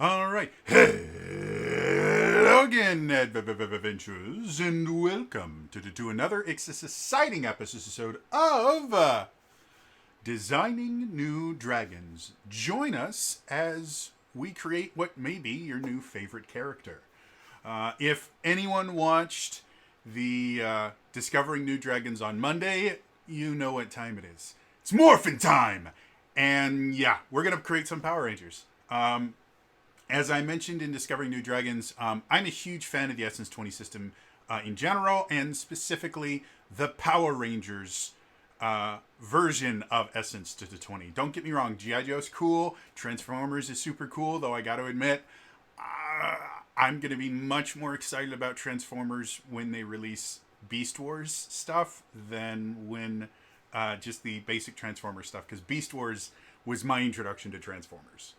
All right. Hello again, adventures, and welcome to another exciting episode of Designing New Dragons. Join us as we create what may be your new favorite character. If anyone watched the Discovering New Dragons on Monday, you know what time it is. It's morphin' time! And yeah, we're going to create some Power Rangers. As I mentioned in Discovering New Dragons, I'm a huge fan of the Essence 20 system in general, and specifically the Power Rangers version of Essence to 20. Don't get me wrong, G.I. Joe's cool, Transformers is super cool, though I got to admit, I'm going to be much more excited about Transformers when they release Beast Wars stuff than when just the basic Transformers stuff, because Beast Wars was my introduction to Transformers.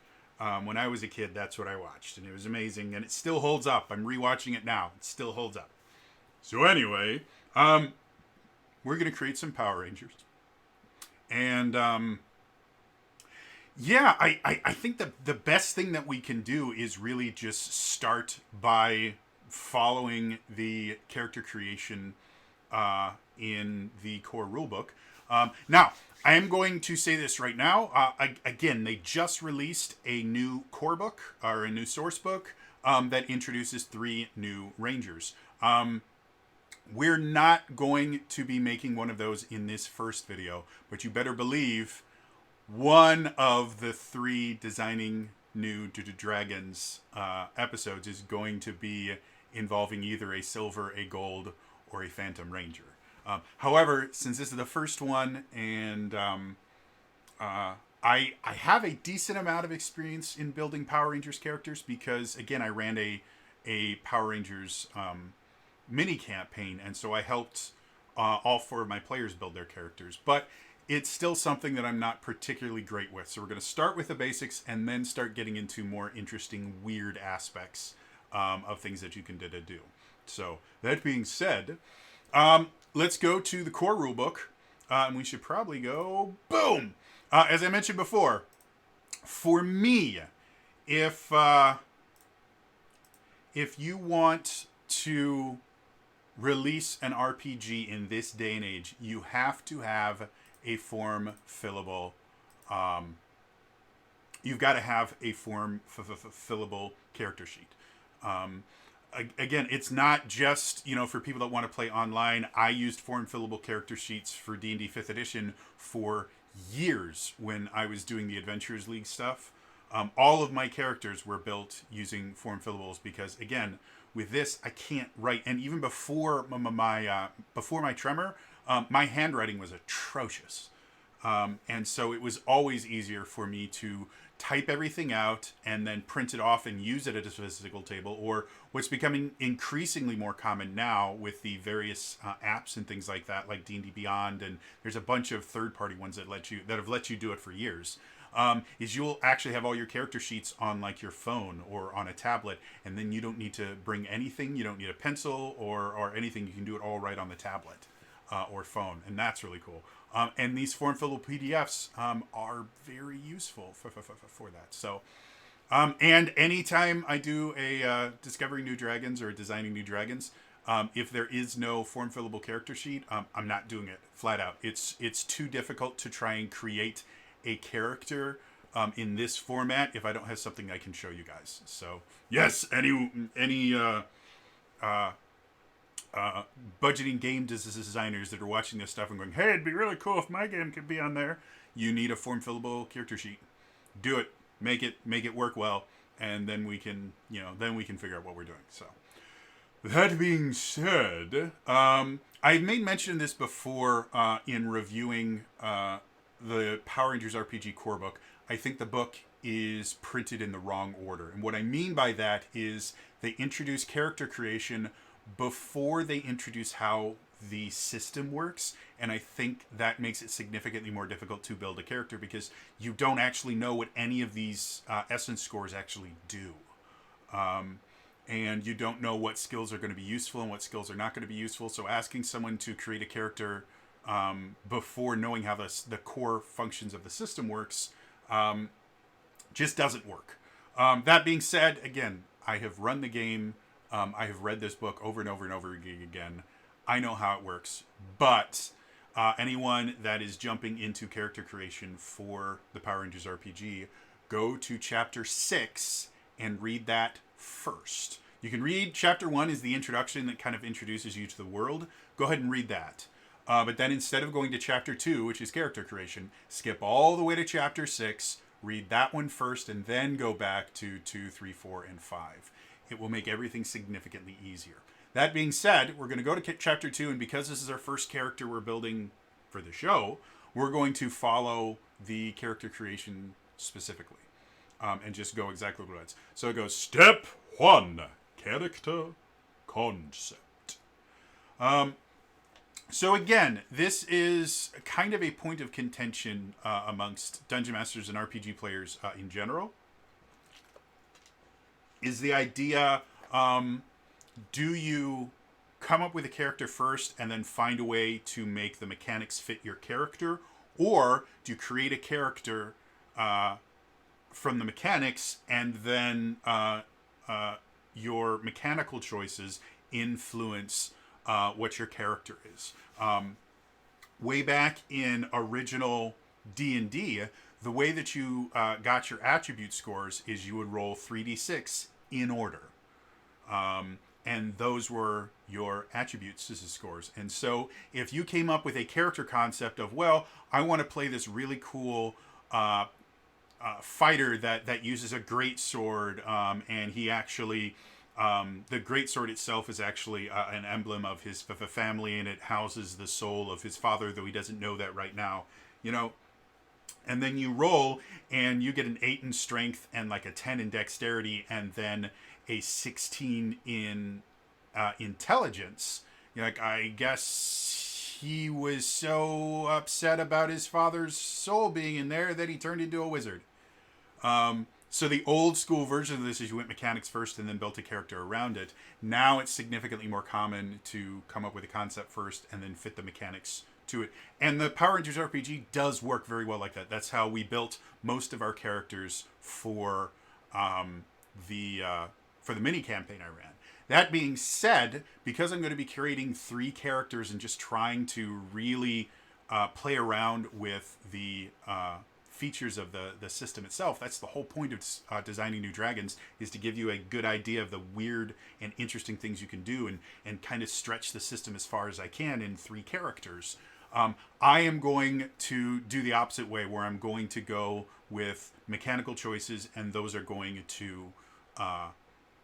When I was a kid, that's what I watched, and it was amazing, and it still holds up. I'm rewatching it now. It still holds up. So anyway, we're going to create some Power Rangers. And, yeah, I think the best thing that we can do is really just start by following the character creation in the core rulebook. Now, I am going to say this right now. Again, they just released a new core book, or a new source book, that introduces 3 new Rangers. We're not going to be making one of those in this first video, but you better believe one of the 3 Designing New Dragons episodes is going to be involving either a Silver, a Gold, or a Phantom Ranger. However, since this is the first one, and I have a decent amount of experience in building Power Rangers characters because, again, I ran a Power Rangers mini campaign, and so I helped all 4 of my players build their characters. But it's still something that I'm not particularly great with. So we're going to start with the basics and then start getting into more interesting, weird aspects of things that you can do. So that being said, let's go to the core rulebook, and we should probably go boom. As I mentioned before, for me, if you want to release an RPG in this day and age, you have to have a form fillable. You've got to have a form fillable character sheet. Again, it's not just, for people that want to play online. I used form fillable character sheets for D&D 5th edition for years when I was doing the Adventures League stuff. All of my characters were built using form fillables because, again, with this, I can't write. And even before my tremor, my handwriting was atrocious. And so it was always easier for me to type everything out and then print it off and use it as a physical table, or what's becoming increasingly more common now with the various apps and things like that, like D&D Beyond, and there's a bunch of third-party ones that have let you do it for years. Is you'll actually have all your character sheets on like your phone or on a tablet, and then you don't need to bring anything. You don't need a pencil or anything. You can do it all right on the tablet or phone, and that's really cool. And these form fillable PDFs are very useful for that. So, and anytime I do a Discovering New Dragons or Designing New Dragons, if there is no form fillable character sheet, I'm not doing it flat out. It's too difficult to try and create a character in this format if I don't have something I can show you guys. So yes, any budgeting game designers that are watching this stuff and going, hey, it'd be really cool if my game could be on there. You need a form fillable character sheet. Do it, make it work well, and then we can figure out what we're doing. So that being said, I've made mention of this before in reviewing the Power Rangers RPG core book. I think the book is printed in the wrong order. And what I mean by that is they introduce character creation before they introduce how the system works, and I think that makes it significantly more difficult to build a character because you don't actually know what any of these essence scores actually do. And you don't know what skills are going to be useful and what skills are not going to be useful. So asking someone to create a character before knowing how the core functions of the system works just doesn't work. That being said, again, I have run the game. I have read this book over and over and over again. I know how it works. But anyone that is jumping into character creation for the Power Rangers RPG, go to chapter 6 and read that first. You can read chapter 1 is the introduction that kind of introduces you to the world. Go ahead and read that. But then instead of going to chapter 2, which is character creation, skip all the way to chapter 6, read that one first, and then go back to 2, 3, 4, and 5. It will make everything significantly easier. That being said, we're going to go to chapter 2, and because this is our first character we're building for the show, we're going to follow the character creation specifically. And just go exactly what it is. So it goes, step 1, character concept. So again, this is kind of a point of contention amongst Dungeon Masters and RPG players in general. Is the idea, do you come up with a character first and then find a way to make the mechanics fit your character? Or do you create a character from the mechanics and then your mechanical choices influence what your character is? Way back in original D&D, the way that you got your attribute scores is you would roll 3d6 in order. And those were your attributes as scores. And so if you came up with a character concept of, well, I want to play this really cool fighter that uses a great sword, and he actually... the greatsword itself is actually an emblem of his family, and it houses the soul of his father, though he doesn't know that right now, and then you roll and you get an 8 in strength and like a 10 in dexterity and then a 16 in intelligence. You're like, I guess he was so upset about his father's soul being in there that he turned into a wizard. So the old school version of this is you went mechanics first and then built a character around it. Now it's significantly more common to come up with a concept first and then fit the mechanics to it. And the Power Rangers RPG does work very well like that. That's how we built most of our characters for the mini campaign I ran. That being said, because I'm going to be creating 3 characters and just trying to really play around with the features of the system itself, that's the whole point of designing New Dragons, is to give you a good idea of the weird and interesting things you can do and kind of stretch the system as far as I can in 3 characters. I am going to do the opposite way, where I'm going to go with mechanical choices, and those are going to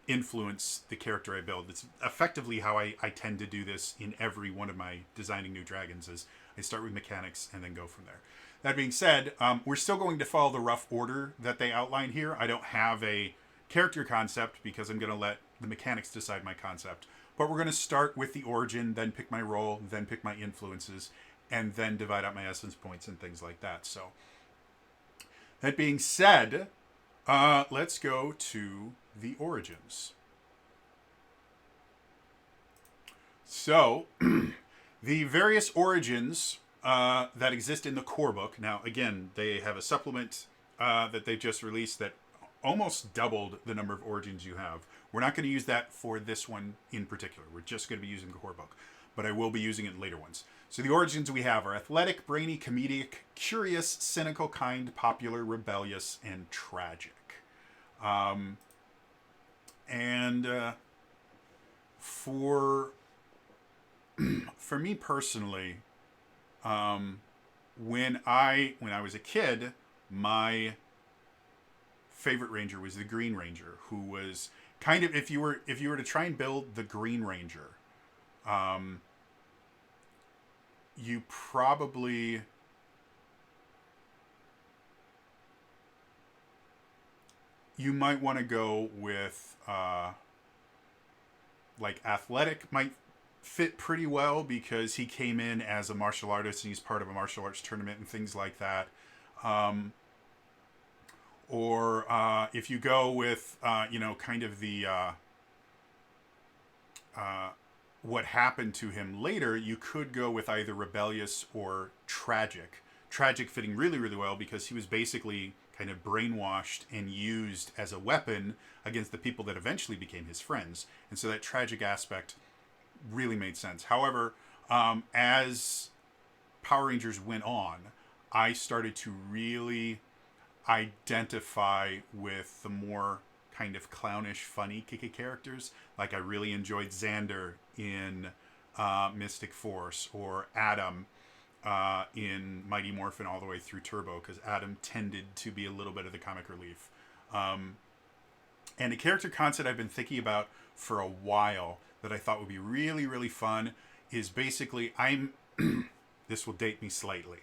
influence the character I build. It's effectively how I tend to do this in every one of my designing New Dragons, is I start with mechanics and then go from there. That being said, we're still going to follow the rough order that they outline here. I don't have a character concept because I'm going to let the mechanics decide my concept. But we're going to start with the origin, then pick my role, then pick my influences, and then divide out my essence points and things like that. So, that being said, let's go to the origins. So, the various origins that exist in the core book. Now, again, they have a supplement that they just released that almost doubled the number of origins you have. We're not going to use that for this one in particular. We're just going to be using the core book, but I will be using it in later ones. So the origins we have are athletic, brainy, comedic, curious, cynical, kind, popular, rebellious, and tragic. For me personally, when I was a kid, my favorite Ranger was the Green Ranger, who was kind of, if you were to try and build the Green Ranger, you probably might want to go with like athletic might fit pretty well because he came in as a martial artist and he's part of a martial arts tournament and things like that. Or if you go with kind of the what happened to him later, you could go with either rebellious or tragic. Tragic fitting really, really well because he was basically kind of brainwashed and used as a weapon against the people that eventually became his friends. And so that tragic aspect really made sense. However, as Power Rangers went on, I started to really identify with the more kind of clownish, funny Kiki characters. Like I really enjoyed Xander in Mystic Force, or Adam in Mighty Morphin all the way through Turbo, because Adam tended to be a little bit of the comic relief. And a character concept I've been thinking about for a while that I thought would be really, really fun is basically, this will date me slightly.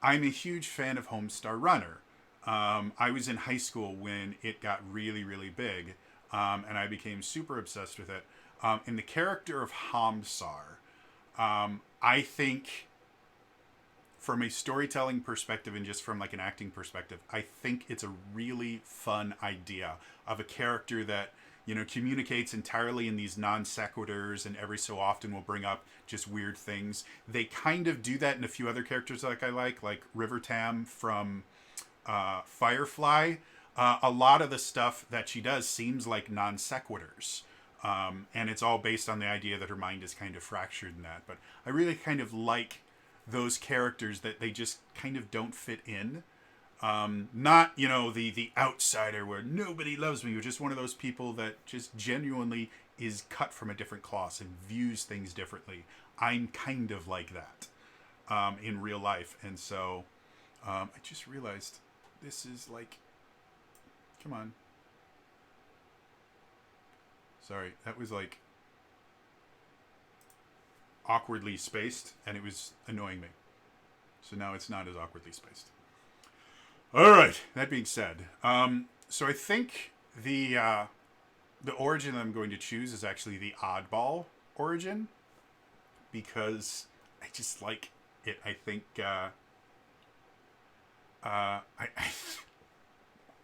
I'm a huge fan of Homestar Runner. I was in high school when it got really, really big, and I became super obsessed with it. In the character of Hamsar, I think from a storytelling perspective and just from like an acting perspective, I think it's a really fun idea of a character that, you know, communicates entirely in these non sequiturs and every so often will bring up just weird things. They kind of do that in a few other characters like River Tam from Firefly. A lot of the stuff that she does seems like non sequiturs. And it's all based on the idea that her mind is kind of fractured in that. But I really kind of like those characters that they just kind of don't fit in. Not, you know, the outsider where nobody loves me, but just one of those people that just genuinely is cut from a different cloth and views things differently. I'm kind of like that in real life. And so I just realized this is like, come on. Sorry, that was like awkwardly spaced, and it was annoying me. So now it's not as awkwardly spaced. All right. That being said, so I think the origin I'm going to choose is actually the Oddball origin, because I just like it. I think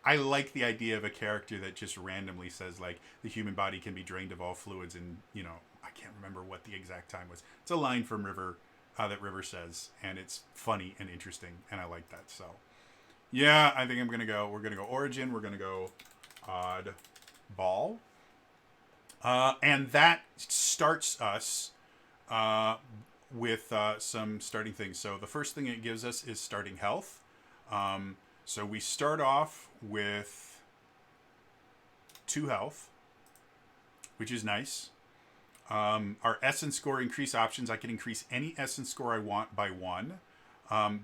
I like the idea of a character that just randomly says, like, the human body can be drained of all fluids, and, you know, I can't remember what the exact time was. It's a line from River that River says, and it's funny and interesting, and I like that. So, yeah, I think we're going to go Origin, we're going to go Oddball. And that starts us with some starting things. So the first thing it gives us is starting health. So we start off with 2 health, which is nice. Our essence score increase options. I can increase any essence score I want by 1.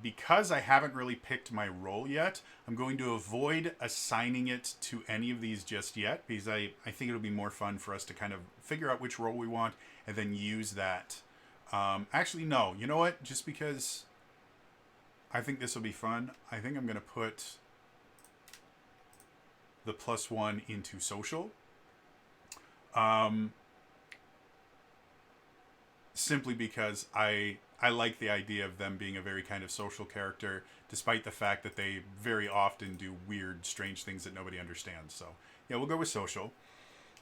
Because I haven't really picked my role yet, I'm going to avoid assigning it to any of these just yet, because I think it'll be more fun for us to kind of figure out which role we want and then use that. Actually, no. You know what? Just because I think this will be fun, I think I'm going to put the +1 into social. Simply because I like the idea of them being a very kind of social character, despite the fact that they very often do weird, strange things that nobody understands. So, yeah, we'll go with social.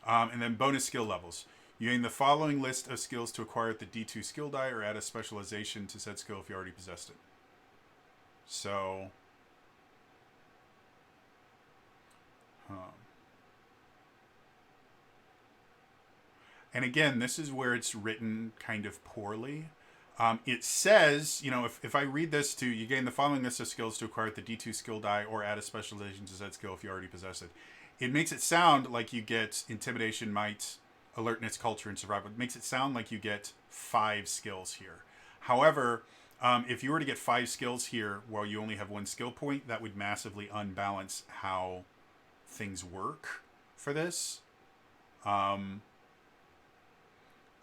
And then bonus skill levels. You gain the following list of skills to acquire at the D2 skill die, or add a specialization to said skill if you already possessed it. So, and again, this is where it's written kind of poorly. It says, you know, if I read this to, you gain the following list of skills to acquire at the D2 skill die, or add a specialization to said skill if you already possess it. It makes it sound like you get intimidation, might, alertness, culture, and survival. It makes it sound like you get 5 skills here. However, if you were to get 5 skills here while you only have 1 skill point, that would massively unbalance how things work for this.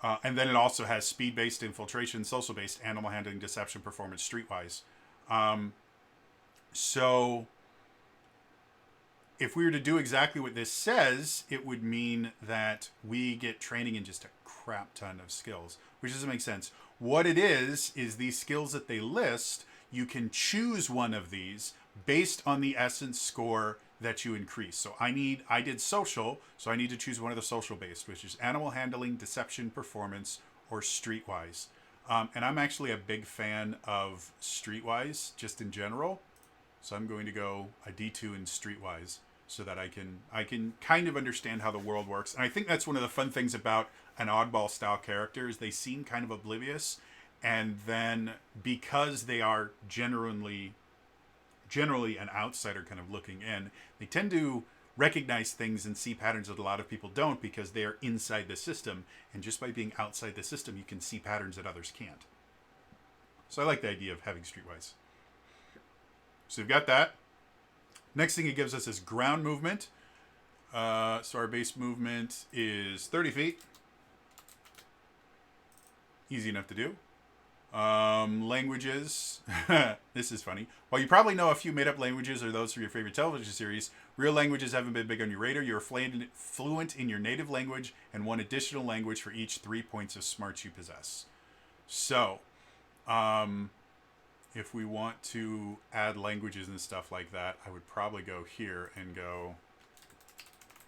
And then it also has speed-based, infiltration, social-based, animal handling, deception, performance, streetwise. So if we were to do exactly what this says, it would mean that we get training in just a crap ton of skills, which doesn't make sense. What it is these skills that they list, you can choose one of these based on the essence score that you increase. So I did social, so I need to choose one of the social based, which is animal handling, deception, performance, or streetwise. And I'm actually a big fan of streetwise, just in general. So I'm going to go a D2 in Streetwise so that I can kind of understand how the world works. And I think that's one of the fun things about an Oddball style character is they seem kind of oblivious, and then because they are generally an outsider kind of looking in, they tend to recognize things and see patterns that a lot of people don't because they are inside the system, and just by being outside the system you can see patterns that others can't. So I like the idea of having Streetwise. So we've got that. Next thing it gives us is ground movement. So our base movement is 30 feet. Easy enough to do. Languages. This is funny. While you probably know a few made-up languages or those from your favorite television series, real languages haven't been big on your radar. You're fluent in your native language and one additional language for each 3 points of smarts you possess. So, if we want to add languages and stuff like that, I would probably go here and go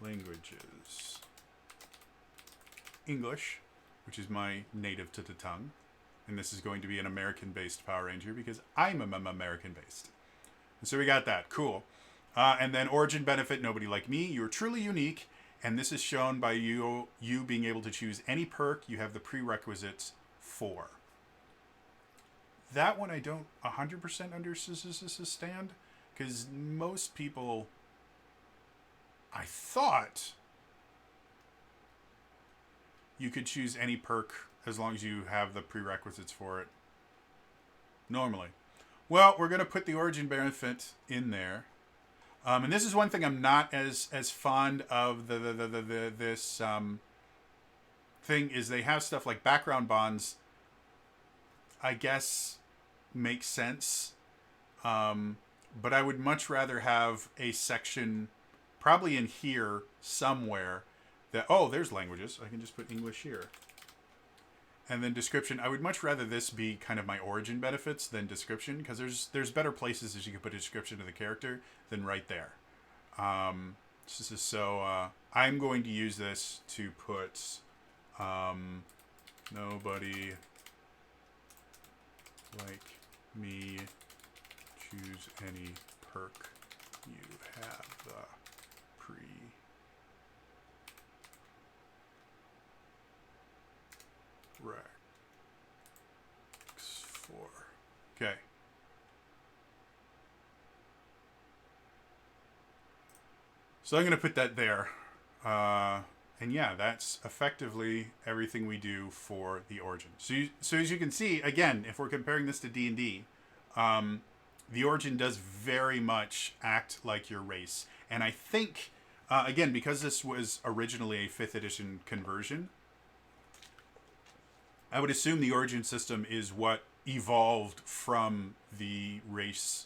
languages. English, which is my native to the tongue. And this is going to be an American-based Power Ranger because I'm American-based. And so we got that. Cool. And then origin benefit, nobody like me. You're truly unique. And this is shown by you being able to choose any perk you have the prerequisites for. That one I don't 100% understand because most people, I thought you could choose any perk as long as you have the prerequisites for it. Normally. Well, we're going to put the origin benefit in there. And this is one thing I'm not as fond of this thing is they have stuff like background bonds. I guess makes sense. But I would much rather have a section probably in here somewhere that, oh, there's languages. I can just put English here. And then description. I would much rather this be kind of my origin benefits than description because there's better places that you can put a description of the character than right there. So I'm going to use this to put nobody like me, choose any perk you have the rex for. Okay. So I'm going to put that there. And yeah, that's effectively everything we do for the origin. So as you can see, again, if we're comparing this to D&D, the origin does very much act like your race. And I think, again, because this was originally a 5th edition conversion, I would assume the origin system is what evolved from the race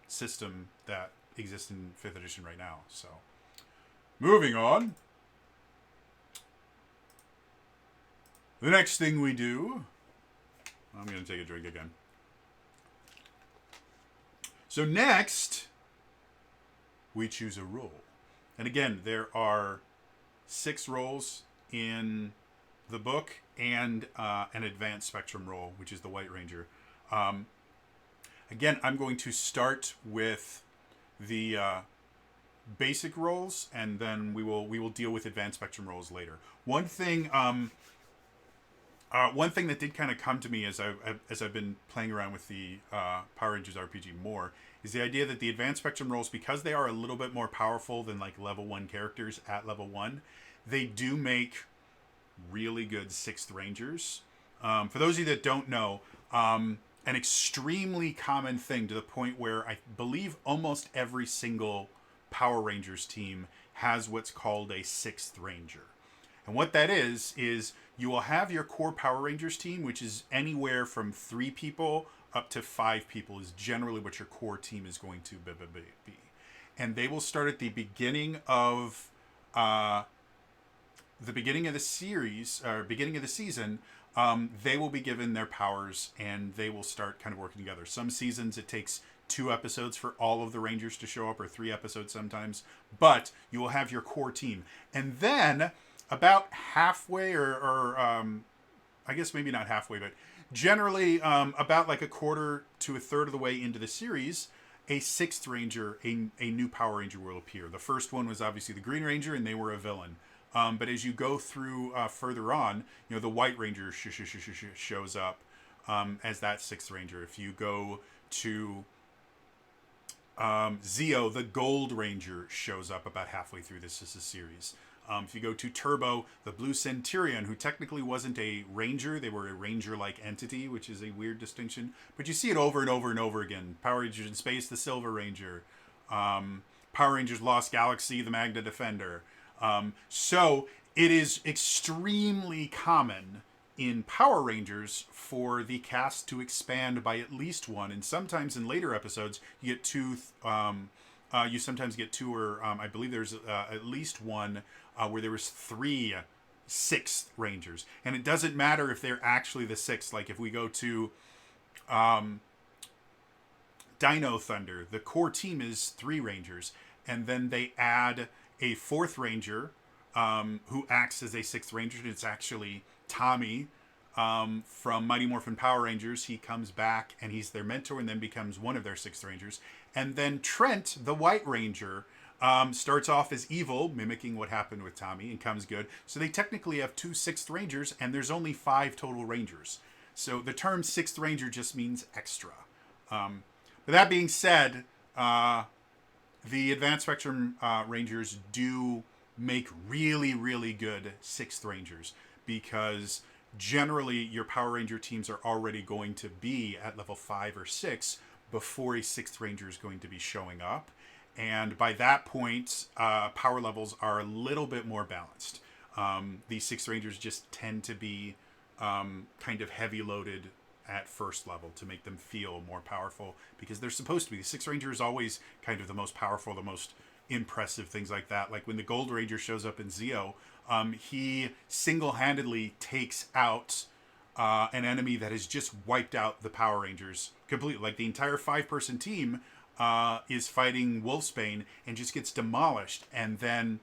system that exists in 5th edition right now. So, moving on. The next thing we do, I'm going to take a drink again. So next, we choose a role. And again, there are 6 roles in the book and an advanced spectrum role, which is the White Ranger. Again, I'm going to start with the basic roles, and then we will deal with advanced spectrum roles later. One thing that did kind of come to me as I've been playing around with the Power Rangers RPG more is the idea that the advanced spectrum roles, because they are a little bit more powerful than like level 1 characters at level 1, they do make really good 6th Rangers. For those of you that don't know, an extremely common thing to the point where I believe almost every single Power Rangers team has what's called a 6th Ranger. And what that is you will have your core Power Rangers team, which is anywhere from 3 people up to 5 people is generally what your core team is going to be. And they will start at the beginning of the series, or beginning of the season. They will be given their powers and they will start kind of working together. Some seasons it takes 2 episodes for all of the Rangers to show up, or 3 episodes sometimes, but you will have your core team. And then about halfway, or I guess maybe not halfway, but generally about like a quarter to a third of the way into the series, a sixth ranger, a new Power Ranger will appear. The first one was obviously the Green Ranger, and they were a villain. But as you go through further on, the White Ranger shows up as that sixth ranger. If you go to Zeo, the Gold Ranger shows up about halfway through this series. If you go to Turbo, the Blue Centurion, who technically wasn't a ranger, they were a ranger-like entity, which is a weird distinction. But you see it over and over and over again. Power Rangers in Space, the Silver Ranger. Power Rangers Lost Galaxy, the Magna Defender. So it is extremely common in Power Rangers for the cast to expand by at least one, and sometimes in later episodes you get two. You sometimes get two, or I believe there's at least one where there was 3 sixth Rangers, and it doesn't matter if they're actually the sixth. Like if we go to Dino Thunder, the core team is 3 Rangers, and then they add a 4th Ranger who acts as a 6th Ranger. It's actually Tommy from Mighty Morphin Power Rangers. He comes back and he's their mentor and then becomes one of their 6th Rangers. And then Trent, the White Ranger, starts off as evil, mimicking what happened with Tommy, and comes good. So they technically have 2 6th Rangers, and there's only 5 total Rangers. So the term 6th Ranger just means extra. But that being said, the Advanced Spectrum Rangers do make really, really good 6th Rangers, because generally your Power Ranger teams are already going to be at level 5 or 6 before a 6th Ranger is going to be showing up. And by that point, power levels are a little bit more balanced. These 6th Rangers just tend to be kind of heavy loaded at first level to make them feel more powerful, because they're supposed to be. The 6th Ranger is always kind of the most powerful, the most impressive, things like that. Like when the Gold Ranger shows up in Zeo, he single-handedly takes out an enemy that has just wiped out the Power Rangers completely. Like the entire 5-person team is fighting Wolfsbane and just gets demolished. And then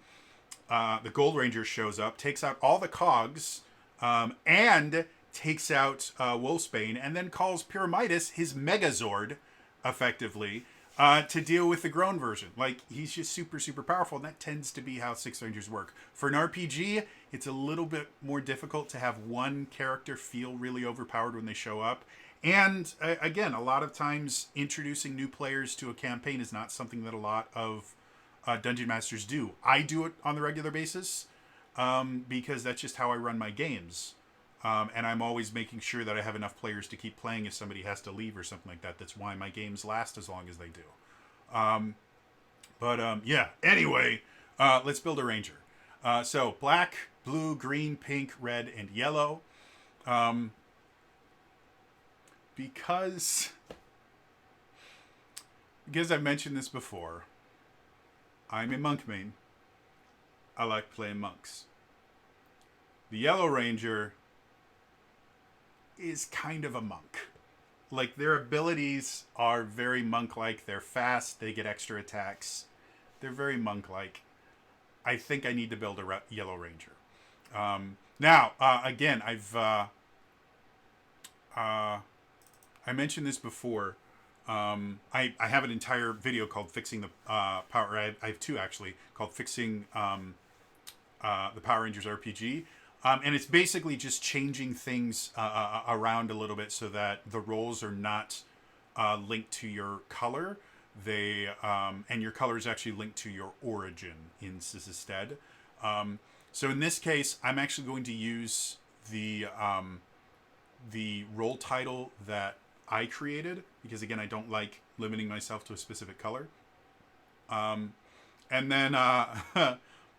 the Gold Ranger shows up, takes out all the cogs, and takes out Wolfsbane, and then calls Pyramidas his Megazord, effectively, to deal with the grown version. Like, he's just super, super powerful, and that tends to be how 6th Rangers work. For an RPG, it's a little bit more difficult to have one character feel really overpowered when they show up. And, again, a lot of times introducing new players to a campaign is not something that a lot of Dungeon Masters do. I do it on the regular basis, because that's just how I run my games. And I'm always making sure that I have enough players to keep playing if somebody has to leave or something like that. That's why my games last as long as they do. Yeah. Anyway, let's build a Ranger. So black, blue, green, pink, red, and yellow. Because I've mentioned this before, I'm a monk main. I like playing monks. The Yellow Ranger is kind of a monk. Like, their abilities are very monk-like. They're fast. They get extra attacks. They're very monk-like. I think I need to build a Yellow Ranger. Again, I mentioned this before. I have an entire video called Fixing the Power... I have 2, actually, called Fixing the Power Rangers RPG. And it's basically just changing things around a little bit so that the roles are not linked to your color. And your color is actually linked to your origin instead. So in this case, I'm actually going to use the role title that I created, because again, I don't like limiting myself to a specific color. And then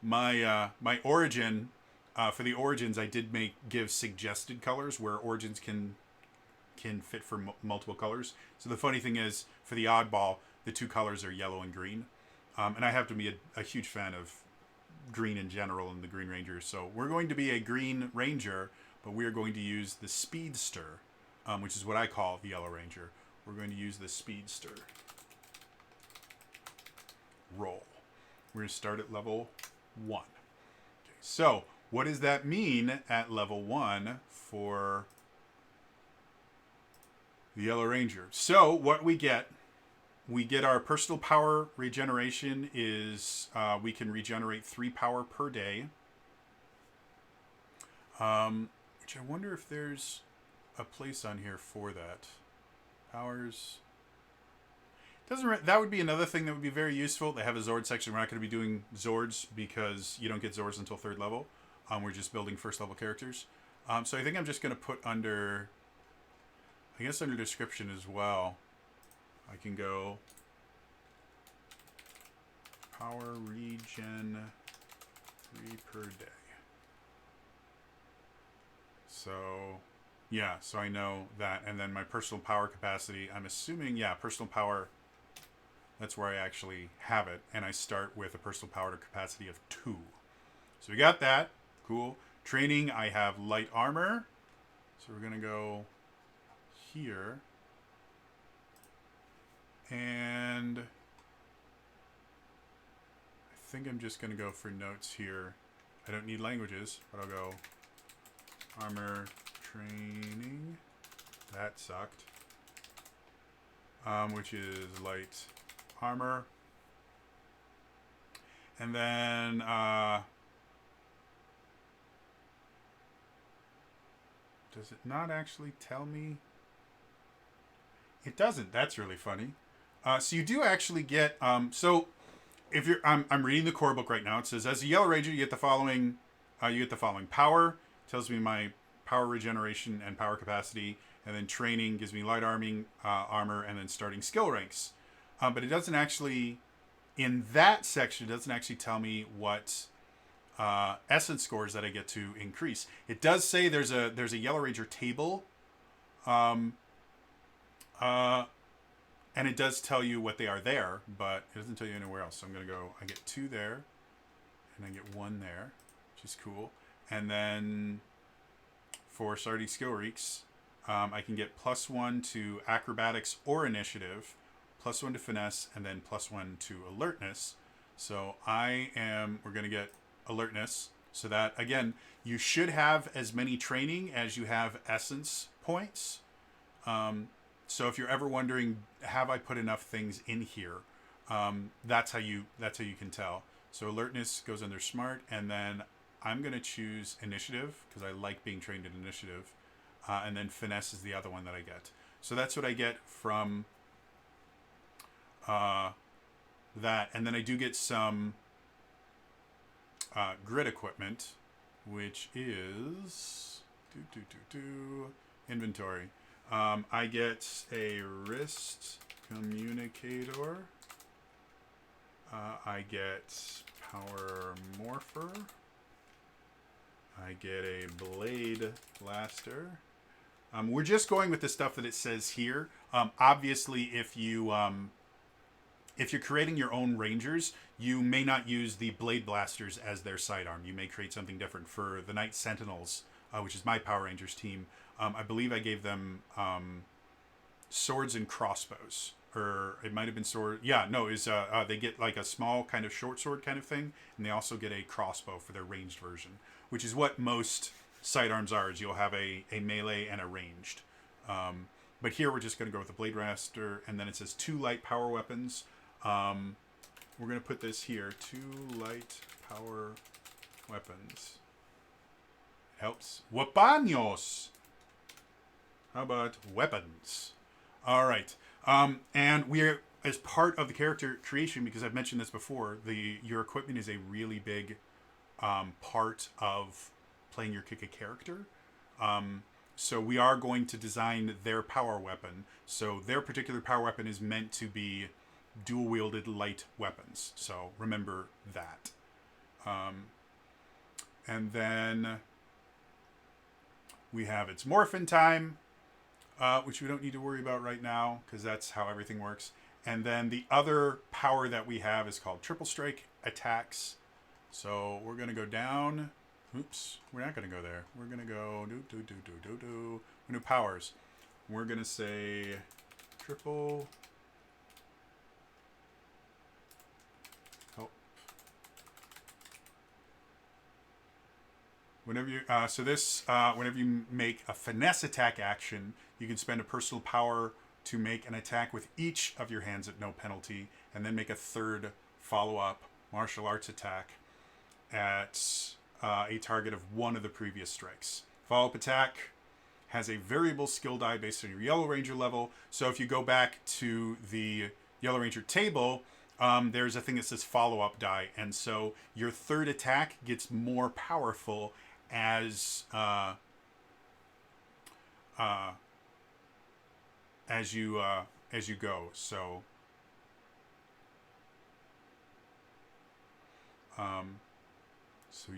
my origin. For the origins, I did give suggested colors where origins can fit for multiple colors. So the funny thing is, for the Oddball, the 2 colors are yellow and green. And I have to be a huge fan of green in general and the Green Ranger. So we're going to be a Green Ranger, but we're going to use the Speedster, which is what I call the Yellow Ranger. We're going to use the Speedster roll. We're going to start at level 1. Okay, so what does that mean at level 1 for the Yellow Ranger? So what we get we get our personal power regeneration is we can regenerate 3 power per day. Which I wonder if there's a place on here for that. Powers. That would be another thing that would be very useful. They have a Zord section. We're not going to be doing Zords because you don't get Zords until 3rd level. We're just building 1st level characters. So I think I'm just going to put under, I guess under description as well, I can go power regen 3 per day. So, yeah, so I know that. And then my personal power capacity, I'm assuming, yeah, personal power, that's where I actually have it. And I start with a personal power capacity of 2. So we got that. Cool. Training, I have light armor. So we're going to go here. And I think I'm just going to go for notes here. I don't need languages, but I'll go armor training. That sucked. Which is light armor. And then does it not actually tell me? It doesn't. That's really funny. So you do actually get so if you're I'm reading the core book right now. It says as a Yellow Ranger you get the following power, tells me my power regeneration and power capacity, and then training gives me light armor, and then starting skill ranks. But it doesn't actually, in that section, it doesn't actually tell me what essence scores that I get to increase. It does say there's a Yellow Ranger table, and it does tell you what they are there, but it doesn't tell you anywhere else. So I'm gonna go. I get 2 there, and I get 1 there, which is cool. And then for starting skill reeks, I can get +1 to acrobatics or initiative, +1 to finesse, and then +1 to alertness. So we're going to get alertness. So that, again, you should have as many training as you have essence points. So if you're ever wondering, have I put enough things in here? That's how you can tell. So alertness goes under smart, and then I'm going to choose initiative because I like being trained in initiative. And then finesse is the other one that I get. So that's what I get from that. And then I do get some grid equipment, which is inventory. I get a wrist communicator. I get power morpher. I get a blade blaster. We're just going with the stuff that it says here. Obviously, if you're creating your own rangers, you may not use the blade blasters as their sidearm. You may create something different. For the Knight Sentinels, which is my Power Rangers team, I believe I gave them swords and crossbows. Or it might have been sword. Yeah, no, they get like a small kind of short sword kind of thing, and they also get a crossbow for their ranged version, which is what most sidearms are. Is you'll have a melee and a ranged. But here we're just going to go with the blade blaster, and then it says 2 light power weapons. We're going to put this here: 2 light power weapons. Helps. Weapanos. How about weapons? All right. And we're, as part of the character creation, because I've mentioned this before, your equipment is a really big part of playing your Kika character. So we are going to design their power weapon. So their particular power weapon is meant to be dual-wielded light weapons. So remember that. And then we have its morphin time, which we don't need to worry about right now because that's how everything works. And then the other power that we have is called Triple Strike Attacks. So we're going to go down. Oops, we're not going to go there. We're going to go We're going to do powers. We're going to say triple. Oh. Whenever you make a finesse attack action, you can spend a personal power to make an attack with each of your hands at no penalty, and then make a third follow-up martial arts attack at a target of one of the previous strikes. Follow-up attack has a variable skill die based on your Yellow Ranger level. So if you go back to the Yellow Ranger table, there's a thing that says follow-up die, and so your third attack gets more powerful as you go. So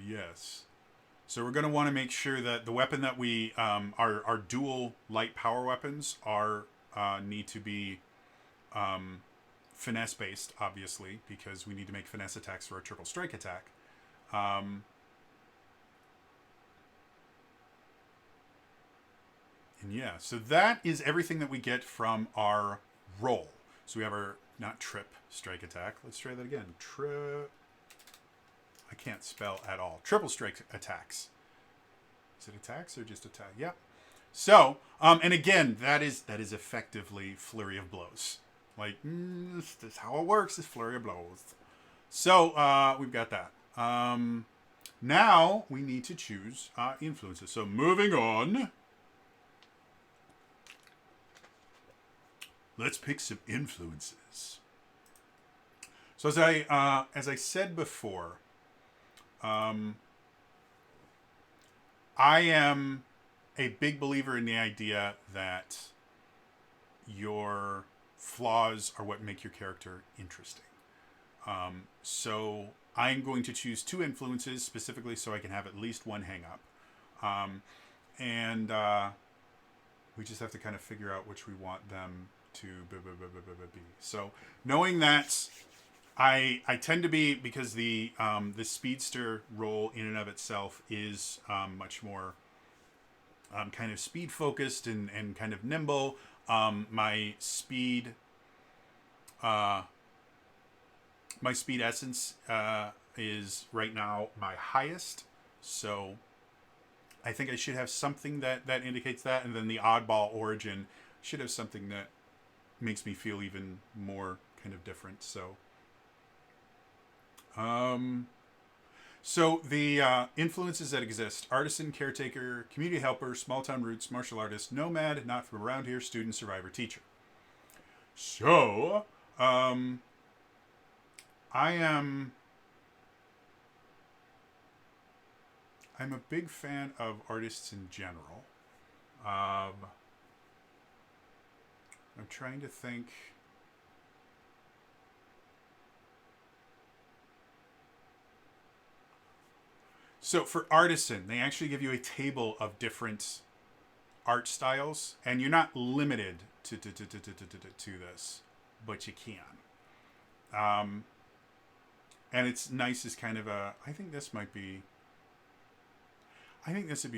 yes. So we're going to want to make sure that the weapon that we our dual light power weapons are need to be finesse based, obviously, because we need to make finesse attacks for a triple strike attack. And yeah, so that is everything that we get from our roll. So we have our not trip strike attack. Let's try that again. I can't spell at all. Triple strike attacks. Is it attacks or just attack? Yep. So, and again, that is effectively flurry of blows. Like, this is how it works, is flurry of blows. So, we've got that. Now, we need to choose influences. So, moving on. Let's pick some influences. So, as I said before, I am a big believer in the idea that your flaws are what make your character interesting. So I'm going to choose 2 influences specifically so I can have at least one hang up. And we just have to kind of figure out which we want them to be. So knowing that I tend to be, because the Speedster role in and of itself is much more kind of speed focused and kind of nimble. My speed essence is right now my highest, so I think I should have something that indicates that, and then the Oddball origin should have something that makes me feel even more kind of different. So the influences that exist: artisan, caretaker, community helper, small town roots, martial artist, nomad, not from around here, student, survivor, teacher. So, I'm a big fan of artists in general. I'm trying to think. So for artisan, they actually give you a table of different art styles, and you're not limited to this, but you can. And it's nice as kind of a, I think this would be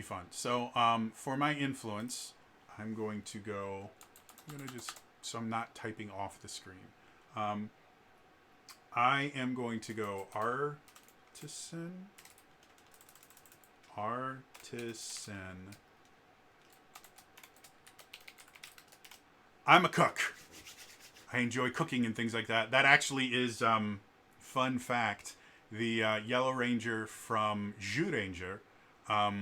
fun. So for my influence, I'm going to just, so I'm not typing off the screen. I am going to go artisan. I'm a cook. I enjoy cooking and things like that. That actually is, fun fact, the Yellow Ranger from Zyuranger,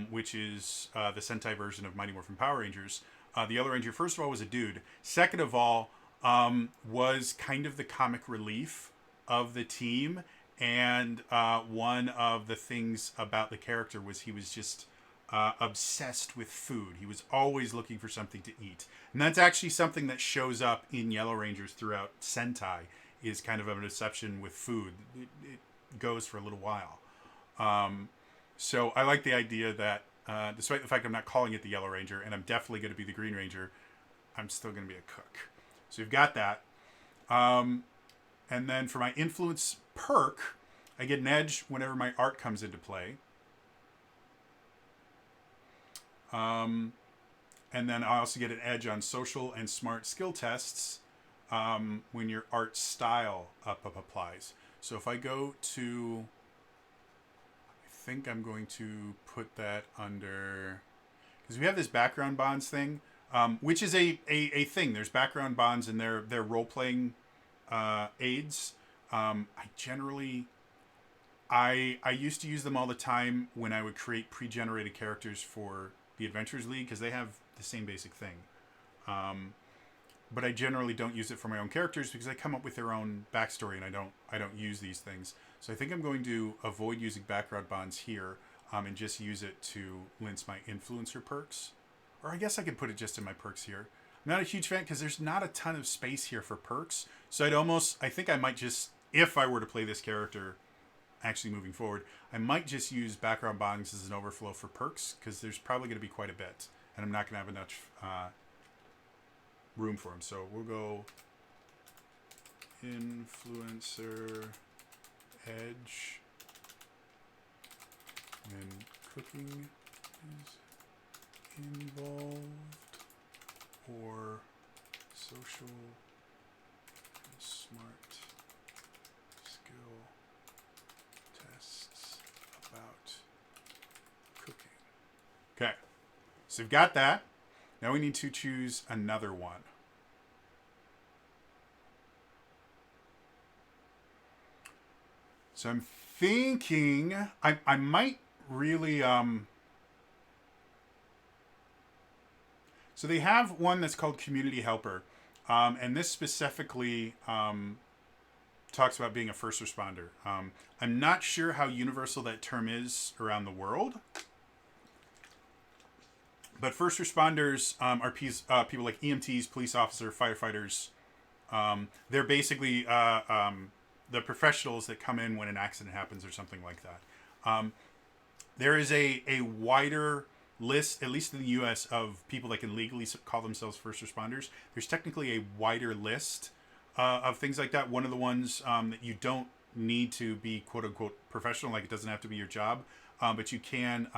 which is the Sentai version of Mighty Morphin Power Rangers. The Yellow Ranger, first of all, was a dude. Second of all, was kind of the comic relief of the team. And one of the things about the character was he was just obsessed with food. He was always looking for something to eat. And that's actually something that shows up in Yellow Rangers throughout Sentai, is kind of an obsession with food. It goes for a little while. So I like the idea that despite the fact I'm not calling it the Yellow Ranger, and I'm definitely going to be the Green Ranger, I'm still going to be a cook. So you've got that. And then for my influence perk, I get an edge whenever my art comes into play. And then I also get an edge on social and smart skill tests when your art style up applies. So if I go to, I think I'm going to put that under, because we have this background bonds thing. which is a thing. There's background bonds and they're role playing aids. I used to use them all the time when I would create pre-generated characters for the Adventures League because they have the same basic thing. But I generally don't use it for my own characters because they come up with their own backstory and I don't use these things. So I think I'm going to avoid using background bonds here and just use it to lince my influencer perks. Or I guess I could put it just in my perks here. I'm not a huge fan because there's not a ton of space here for perks. So I think I might just, if I were to play this character actually moving forward, I might just use background bonds as an overflow for perks because there's probably going to be quite a bit. And I'm not going to have enough room for them. So we'll go influencer edge and cooking is involved or social smart skill tests about cooking. Okay, so we've got that. Now we need to choose another one. So I'm thinking I might really so they have one that's called Community Helper, and this specifically talks about being a first responder. I'm not sure how universal that term is around the world, but first responders are people like EMTs, police officer, firefighters. They're basically the professionals that come in when an accident happens or something like that. There is a wider list, at least in the U.S., of people that can legally call themselves first responders. There's technically a wider list of things like that. One of the ones that you don't need to be quote unquote professional, like it doesn't have to be your job, but you can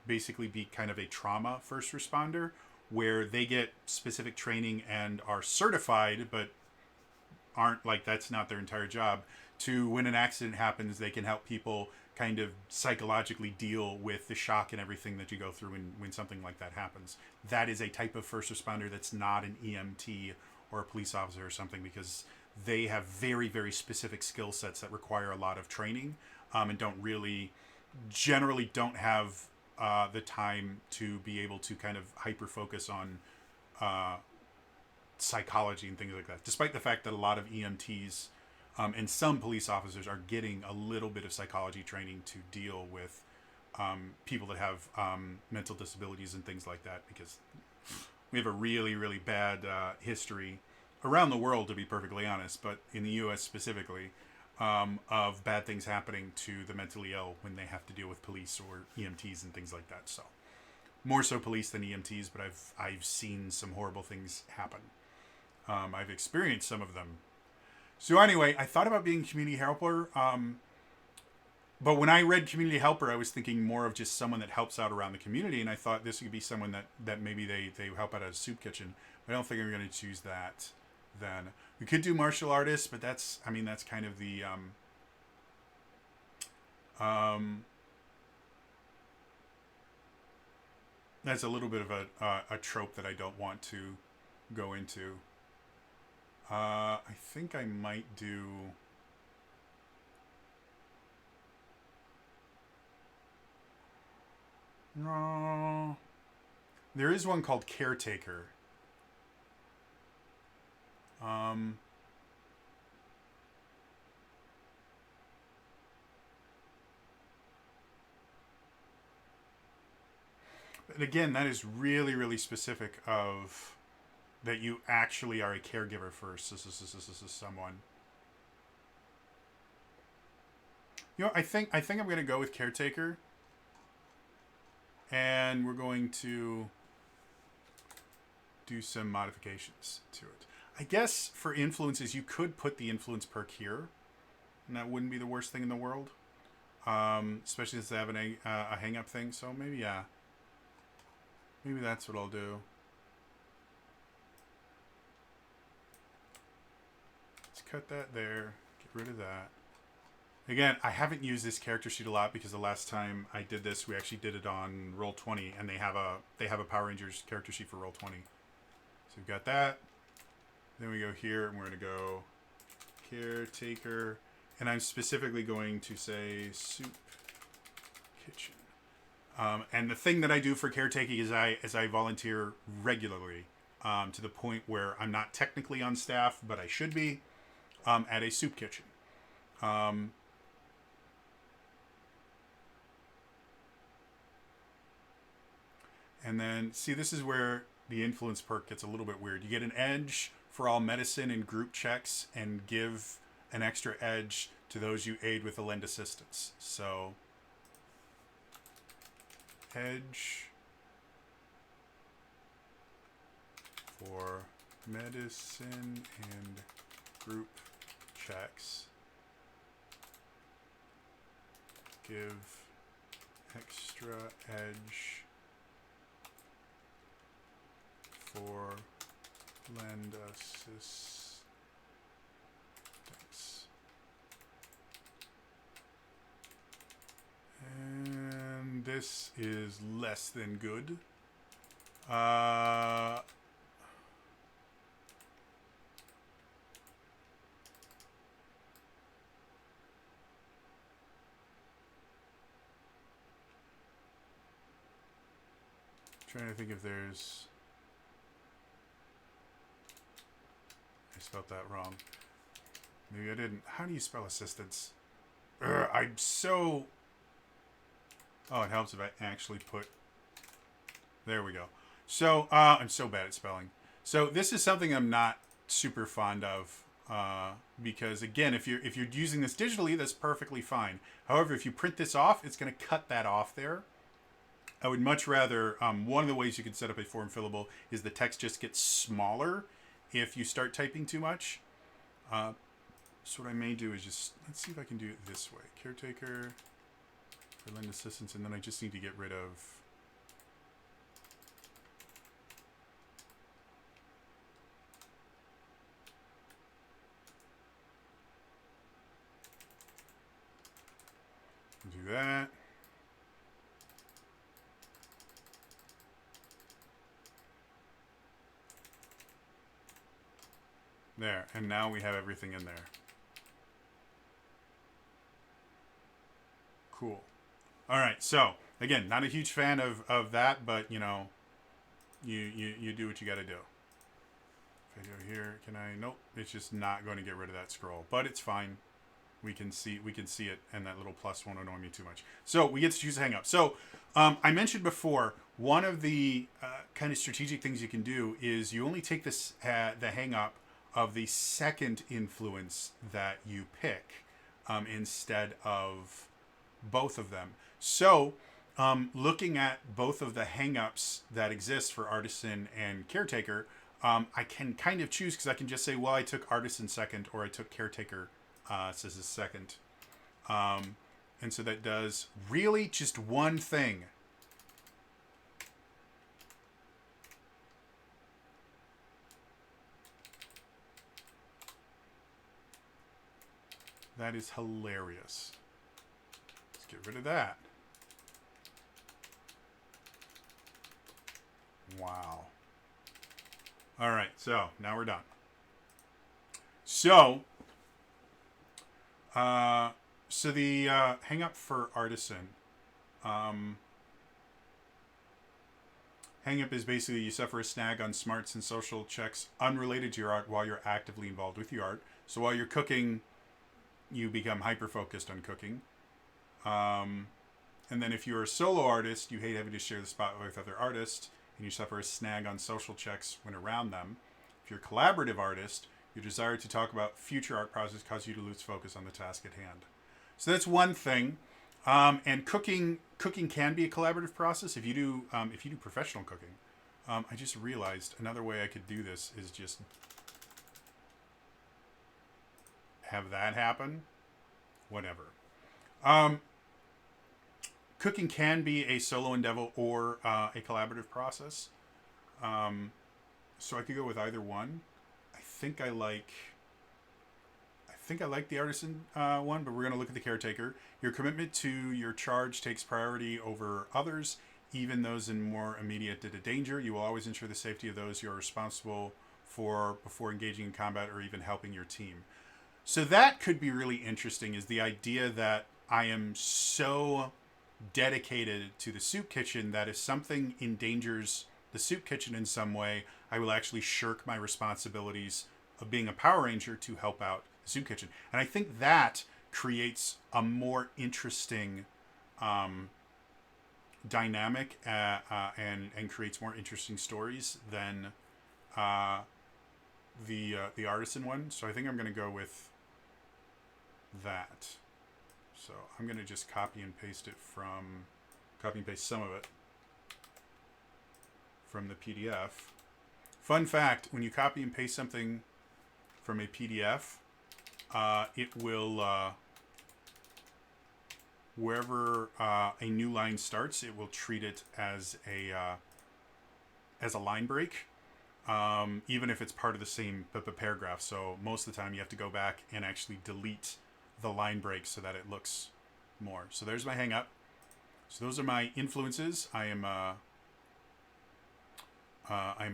basically be kind of a trauma first responder, where they get specific training and are certified, but aren't, like, that's not their entire job. To when an accident happens, they can help people kind of psychologically deal with the shock and everything that you go through when something like that happens. That is a type of first responder that's not an EMT or a police officer or something, because they have very, very specific skill sets that require a lot of training, and generally don't have the time to be able to kind of hyper focus on psychology and things like that, despite the fact that a lot of EMTs and some police officers are getting a little bit of psychology training to deal with people that have mental disabilities and things like that, because we have a really, really bad history around the world, to be perfectly honest, but in the U.S. specifically, of bad things happening to the mentally ill when they have to deal with police or EMTs and things like that. So more so police than EMTs, but I've seen some horrible things happen. I've experienced some of them. So anyway, I thought about being community helper, but when I read community helper, I was thinking more of just someone that helps out around the community, and I thought this could be someone that maybe they help out at a soup kitchen. But I don't think I'm going to choose that. Then we could do martial artists, but that's kind of the that's a little bit of a trope that I don't want to go into. I think I might do. No, there is one called Caretaker. But again, that is really, really specific of that you actually are a caregiver first. This is someone. I think I'm going to go with Caretaker, and we're going to do some modifications to it. I guess for influences, you could put the influence perk here, and that wouldn't be the worst thing in the world. Especially since they have a hang-up thing. So maybe that's what I'll do. Let's cut that there. Get rid of that. Again, I haven't used this character sheet a lot because the last time I did this, we actually did it on Roll20, and they have a Power Rangers character sheet for Roll20. So we've got that. Then we go here, and we're going to go caretaker, and I'm specifically going to say soup kitchen. And the thing that I do for caretaking is I volunteer regularly, to the point where I'm not technically on staff, but I should be, at a soup kitchen. And then, see, this is where the influence perk gets a little bit weird. You get an edge for all medicine and group checks, and give an extra edge to those you aid with a lend assistance. So, edge for medicine and group checks. Give extra edge for lend assistance. And this is less than good. Trying to think if there's... I spelled that wrong. Maybe I didn't. How do you spell assistance? I'm so... Oh, it helps if I actually put... There we go. So, I'm so bad at spelling. So, this is something I'm not super fond of. Because, again, if you're using this digitally, that's perfectly fine. However, if you print this off, it's going to cut that off there. I would much rather... one of the ways you can set up a form fillable is the text just gets smaller if you start typing too much. So what I may do is just... Let's see if I can do it this way. Caretaker... for lend assistance, and then I just need to get rid of... Do that. There, and now we have everything in there. Cool. All right, so again, not a huge fan of that, but you know, you do what you got to do. If I go here, can I? Nope, it's just not going to get rid of that scroll, but it's fine. We can see it, and that little plus won't annoy me too much. So we get to choose a hang up. So I mentioned before, one of the kind of strategic things you can do is you only take this the hang up of the second influence that you pick, instead of both of them. So, looking at both of the hang-ups that exist for Artisan and Caretaker, I can kind of choose, because I can just say, well, I took Artisan second, or I took Caretaker as a second. And so that does really just one thing. That is hilarious. Let's get rid of that. Wow. All right, so now we're done. So, the hang up for Artisan. Hang up is basically you suffer a snag on smarts and social checks unrelated to your art while you're actively involved with your art. So while you're cooking, you become hyper-focused on cooking. And then if you're a solo artist, you hate having to share the spotlight with other artists, and you suffer a snag on social checks when around them. If you're a collaborative artist, your desire to talk about future art projects causes you to lose focus on the task at hand. So that's one thing. And cooking can be a collaborative process if you do professional cooking. I just realized another way I could do this is just have that happen. Whatever. Cooking can be a solo endeavor or a collaborative process. So I could go with either one. I think I think I like the artisan one, but we're going to look at the caretaker. Your commitment to your charge takes priority over others, even those in more immediate danger. You will always ensure the safety of those you are responsible for before engaging in combat or even helping your team. So that could be really interesting, is the idea that I am so dedicated to the soup kitchen that if something endangers the soup kitchen in some way, I will actually shirk my responsibilities of being a Power Ranger to help out the soup kitchen. And I think that creates a more interesting dynamic and creates more interesting stories than the artisan one. So I think I'm going to go with that. So I'm going to just copy and paste some of it from the PDF. Fun fact, when you copy and paste something from a PDF, it will, wherever a new line starts, it will treat it as a line break, even if it's part of the same paragraph. So most of the time you have to go back and actually delete the line break so that it looks more. So there's my hang up. So those are my influences. I am a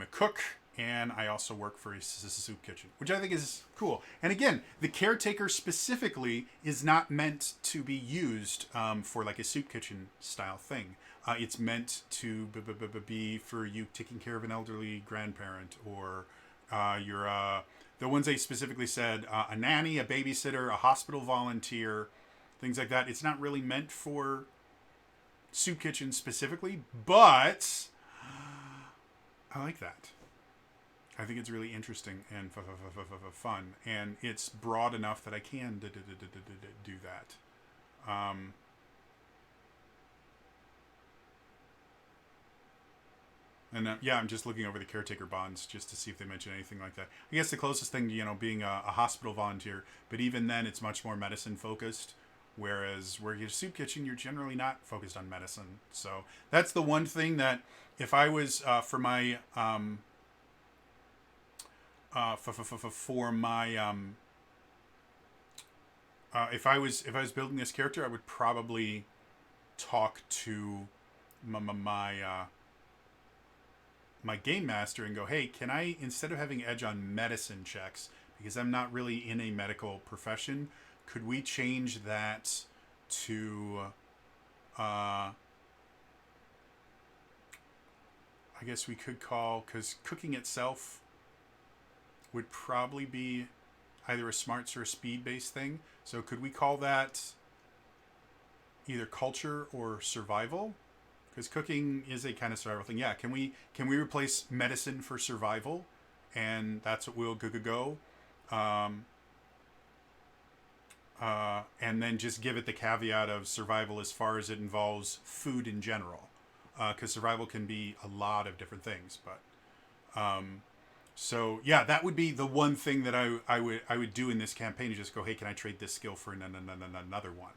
cook, and I also work for a soup kitchen, which I think is cool. And again, the caretaker specifically is not meant to be used for like a soup kitchen style thing. It's meant to be for you taking care of an elderly grandparent, or you're the ones they specifically said, a nanny, a babysitter, a hospital volunteer, things like that. It's not really meant for soup kitchen specifically, but I like that. I think it's really interesting and fun, and it's broad enough that I can do that. And yeah, I'm just looking over the caretaker bonds just to see if they mention anything like that. I guess the closest thing to, being a hospital volunteer, but even then it's much more medicine focused. Whereas where you're a soup kitchen, you're generally not focused on medicine. So that's the one thing that if I was for my if I was building this character, I would probably talk to my game master and go, hey, can I, instead of having edge on medicine checks, because I'm not really in a medical profession, could we change that to, I guess we could call, because cooking itself would probably be either a smarts or a speed-based thing. So could we call that either culture or survival? Because cooking is a kind of survival thing. Yeah, can we replace medicine for survival? And that's what we'll go. And then just give it the caveat of survival as far as it involves food in general. Because survival can be a lot of different things. But so yeah, that would be the one thing that I would do in this campaign, to just go, hey, can I trade this skill for another one?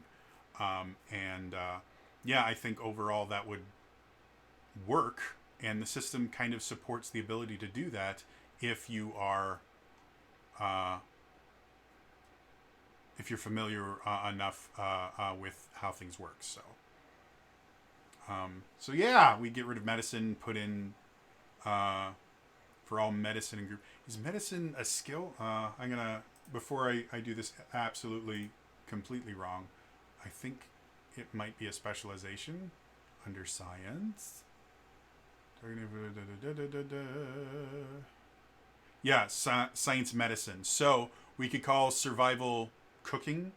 Yeah, I think overall that would work, and the system kind of supports the ability to do that if you are, if you're familiar enough with how things work. So, so yeah, we get rid of medicine, put in for all medicine and group. Is medicine a skill? I'm gonna, before I do this absolutely completely wrong, I think it might be a specialization under science. Yeah, science medicine. So we could call survival cooking.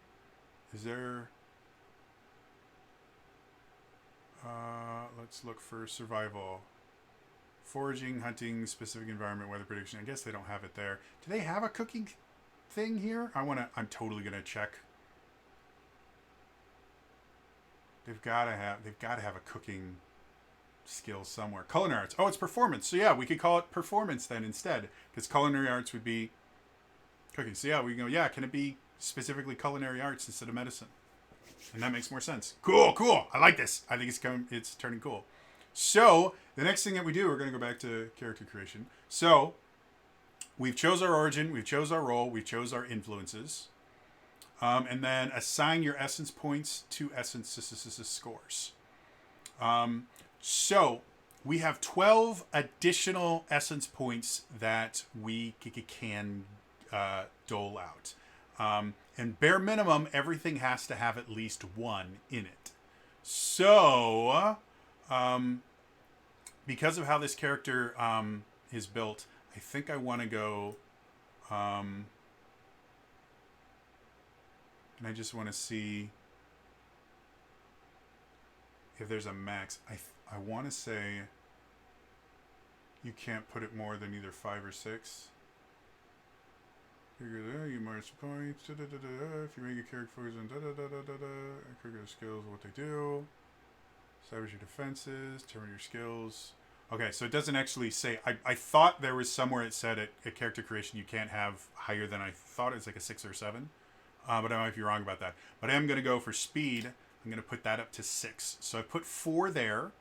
Is there... let's look for survival. Foraging, hunting, specific environment, weather prediction. I guess they don't have it there. Do they have a cooking thing here? I'm totally gonna check. They've got to have a cooking skill somewhere. Culinary arts. Oh, it's performance. So yeah, we could call it performance then instead, because culinary arts would be cooking. So yeah, we can go, yeah, can it be specifically culinary arts instead of medicine? And that makes more sense. Cool. I like this. I think it's turning cool. So the next thing that we do, we're going to go back to character creation. So we've chose our origin, we've chose our role, we've chose our influences. And then assign your essence points to essence scores. So we have 12 additional essence points that we can dole out. And bare minimum, everything has to have at least one in it. So, because of how this character is built, I think I want to go... and I just want to see if there's a max. I want to say you can't put it more than either 5 or 6. You march points. If you make a character focus on character skills, what they do. Establish your defenses. Determine your skills. Okay, so it doesn't actually say. I thought there was somewhere it said at character creation you can't have higher than, I thought it was like a 6 or 7. But I might be wrong about that. But I am going to go for speed. I'm going to put that up to 6. So I put 4 there.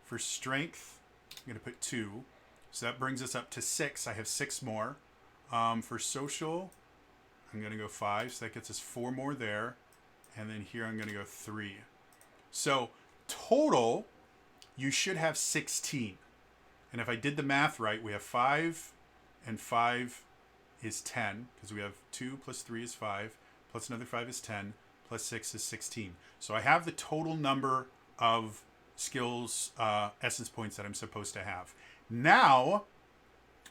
For strength, I'm going to put 2. So that brings us up to 6. I have 6 more. For social, I'm going to go 5. So that gets us 4 more there. And then here I'm going to go 3. So total, you should have 16. And if I did the math right, we have 5 and 5 is 10. Because we have 2 plus 3 is 5. Plus another 5 is 10. Plus 6 is 16. So I have the total number of skills essence points that I'm supposed to have. Now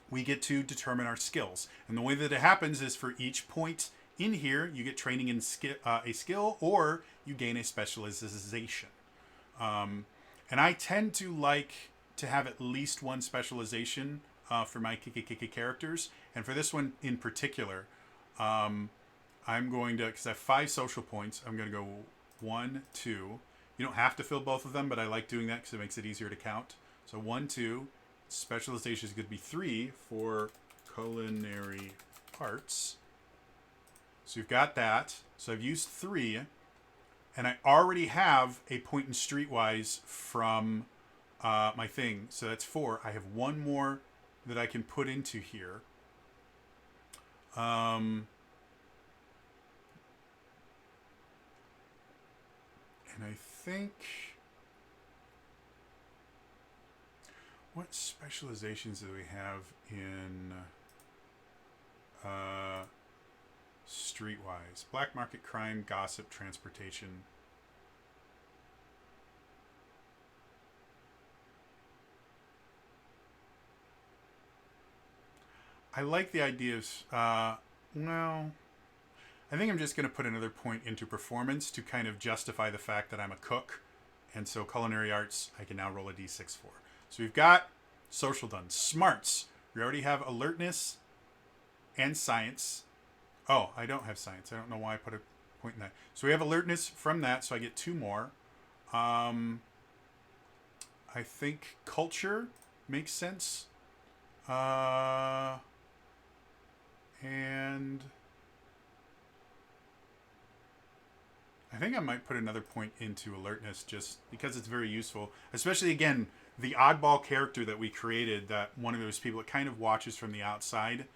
we get to determine our skills. And the way that it happens is for each point in here, you get training in a skill or you gain a specialization. And I tend to like to have at least one specialization for my characters. And for this one in particular, I'm going to, because I have 5 social points, I'm going to go 1, 2. You don't have to fill both of them, but I like doing that because it makes it easier to count. So 1, 2. Specialization is going to be 3 for culinary arts. So you've got that. So I've used 3. And I already have a point in Streetwise from my thing. So that's 4. I have 1 more that I can put into here. And I think... What specializations do we have in Streetwise? Black market, crime, gossip, transportation. I like the idea of... well... I think I'm just going to put another point into performance to kind of justify the fact that I'm a cook. And so culinary arts, I can now roll a d6 for. So we've got social done. Smarts. We already have alertness and science. Oh, I don't have science. I don't know why I put a point in that. So we have alertness from that, so I get 2 more. I think culture makes sense. And I think I might put another point into alertness just because it's very useful. Especially, again, the oddball character that we created, that one of those people that kind of watches from the outside,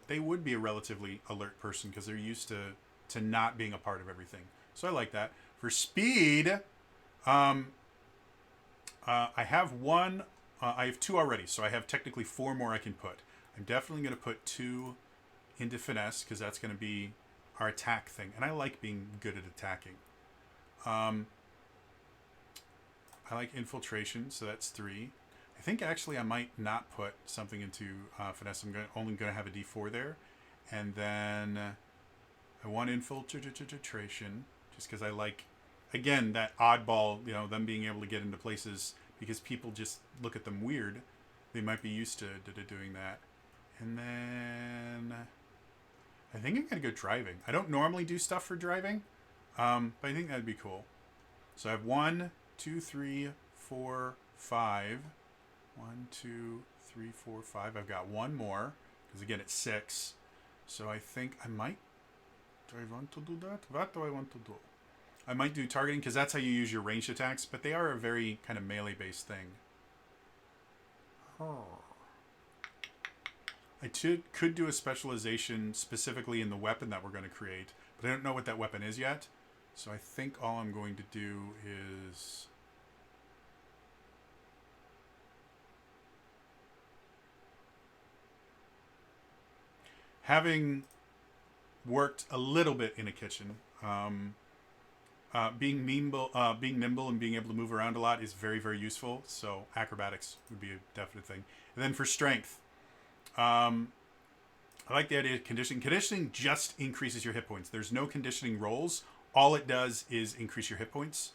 they would be a relatively alert person because they're used to not being a part of everything. So I like that. For speed, I have 1. I have 2 already, so I have technically 4 more I can put. I'm definitely going to put 2 into finesse because that's going to be our attack thing. And I like being good at attacking. I like infiltration, so that's 3. I think actually I might not put something into finesse. I'm only going to have a d4 there. And then I want infiltration, just because I like, again, that oddball, them being able to get into places because people just look at them weird. They might be used to doing that. And then I think I'm going to go driving. I don't normally do stuff for driving, but I think that'd be cool. So I have 1, 2, 3, 4, 5. 1, 2, 3, 4, 5. I've got 1 more because again it's 6. So I think I might. Do I want to do that? What do I want to do? I might do targeting because that's how you use your ranged attacks, but they are a very kind of melee based thing. I could do a specialization specifically in the weapon that we're going to create, But I don't know what that weapon is yet. So I think all I'm going to do is... having worked a little bit in a kitchen, being nimble and being able to move around a lot is very, very useful. So acrobatics would be a definite thing. And then for strength, I like the idea of conditioning. Conditioning just increases your hit points. There's no conditioning rolls. All it does is increase your hit points.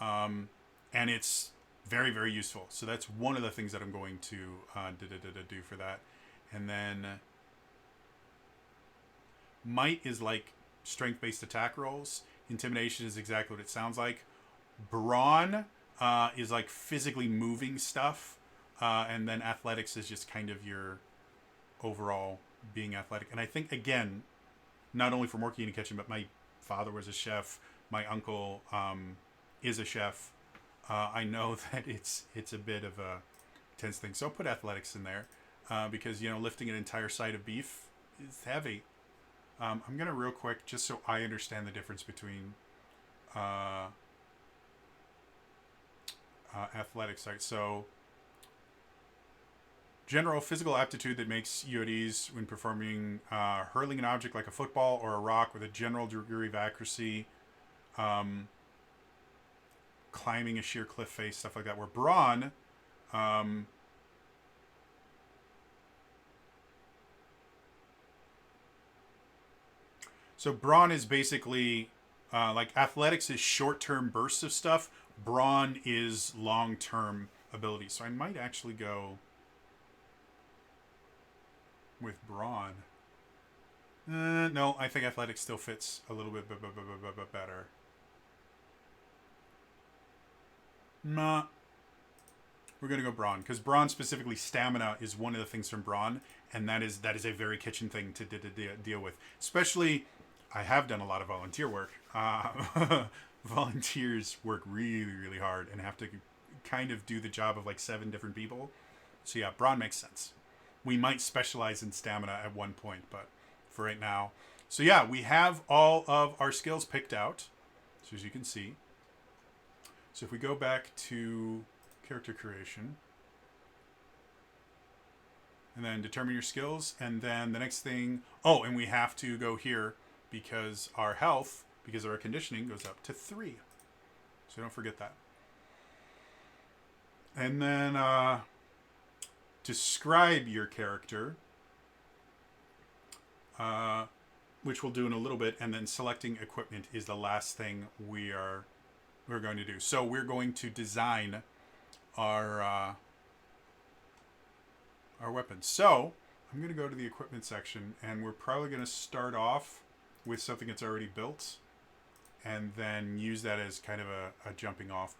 And it's very, very useful. So that's one of the things that I'm going to do for that. And then might is like strength-based attack rolls. Intimidation is exactly what it sounds like. Brawn is like physically moving stuff. And then athletics is just kind of your overall being athletic. And I think, again, not only from working in a kitchen, but my father was a chef. My uncle is a chef. I know that it's a bit of a tense thing. So I'll put athletics in there because, lifting an entire side of beef is heavy. I'm going to real quick, just so I understand the difference between athletics. Right? So general physical aptitude that makes you at ease when performing hurling an object like a football or a rock with a general degree of accuracy, climbing a sheer cliff face, stuff like that. Where brawn, so brawn is basically like athletics is short-term bursts of stuff. Brawn is long-term abilities. So I might actually go with brawn. No, I think athletics still fits a little bit better. Nah. We're going to go brawn, because brawn, specifically stamina, is one of the things from brawn, and that is a very kitchen thing to deal with. Especially, I have done a lot of volunteer work. Volunteers work really, really hard and have to kind of do the job of like 7 different people. So yeah, brawn makes sense. We might specialize in stamina at one point, but for right now. So yeah, we have all of our skills picked out, so as you can see. So if we go back to character creation, and then determine your skills, and then the next thing, and we have to go here because our health, because our conditioning goes up to 3. So don't forget that. And then describe your character, which we'll do in a little bit, and then selecting equipment is the last thing we're going to do. So we're going to design our weapons. So I'm going to go to the equipment section, and we're probably going to start off with something that's already built, and then use that as kind of a jumping off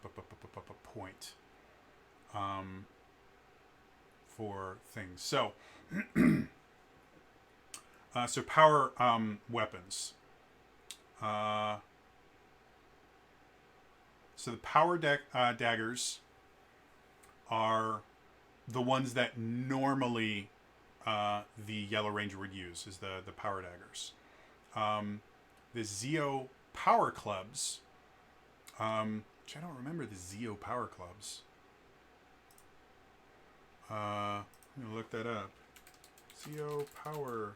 point for things. So so power weapons. So the power daggers are the ones that normally the Yellow Ranger would use, is the power daggers. The Zeo power clubs, which I don't remember the Zeo power clubs. I'm going to look that up. Zeo power.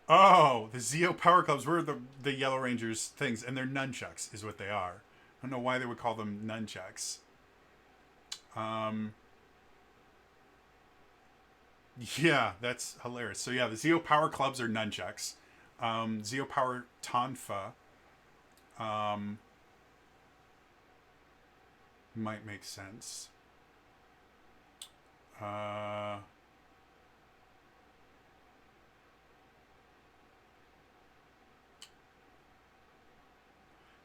Oh, the Zeo power clubs were the Yellow Rangers things, and they're nunchucks is what they are. I don't know why they would call them nunchucks. Yeah, that's hilarious. So yeah, the Zeo power clubs are nunchucks. Zeo power tonfa might make sense.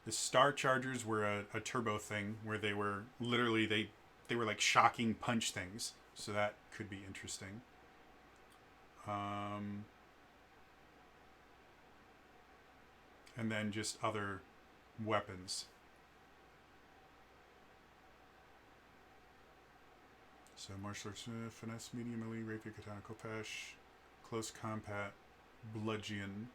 The Star Chargers were a turbo thing where they were literally they were like shocking punch things, so that could be interesting. And then just other weapons. So martial arts, finesse, medium, melee, rapier, katana, kopesh, close combat, bludgeon.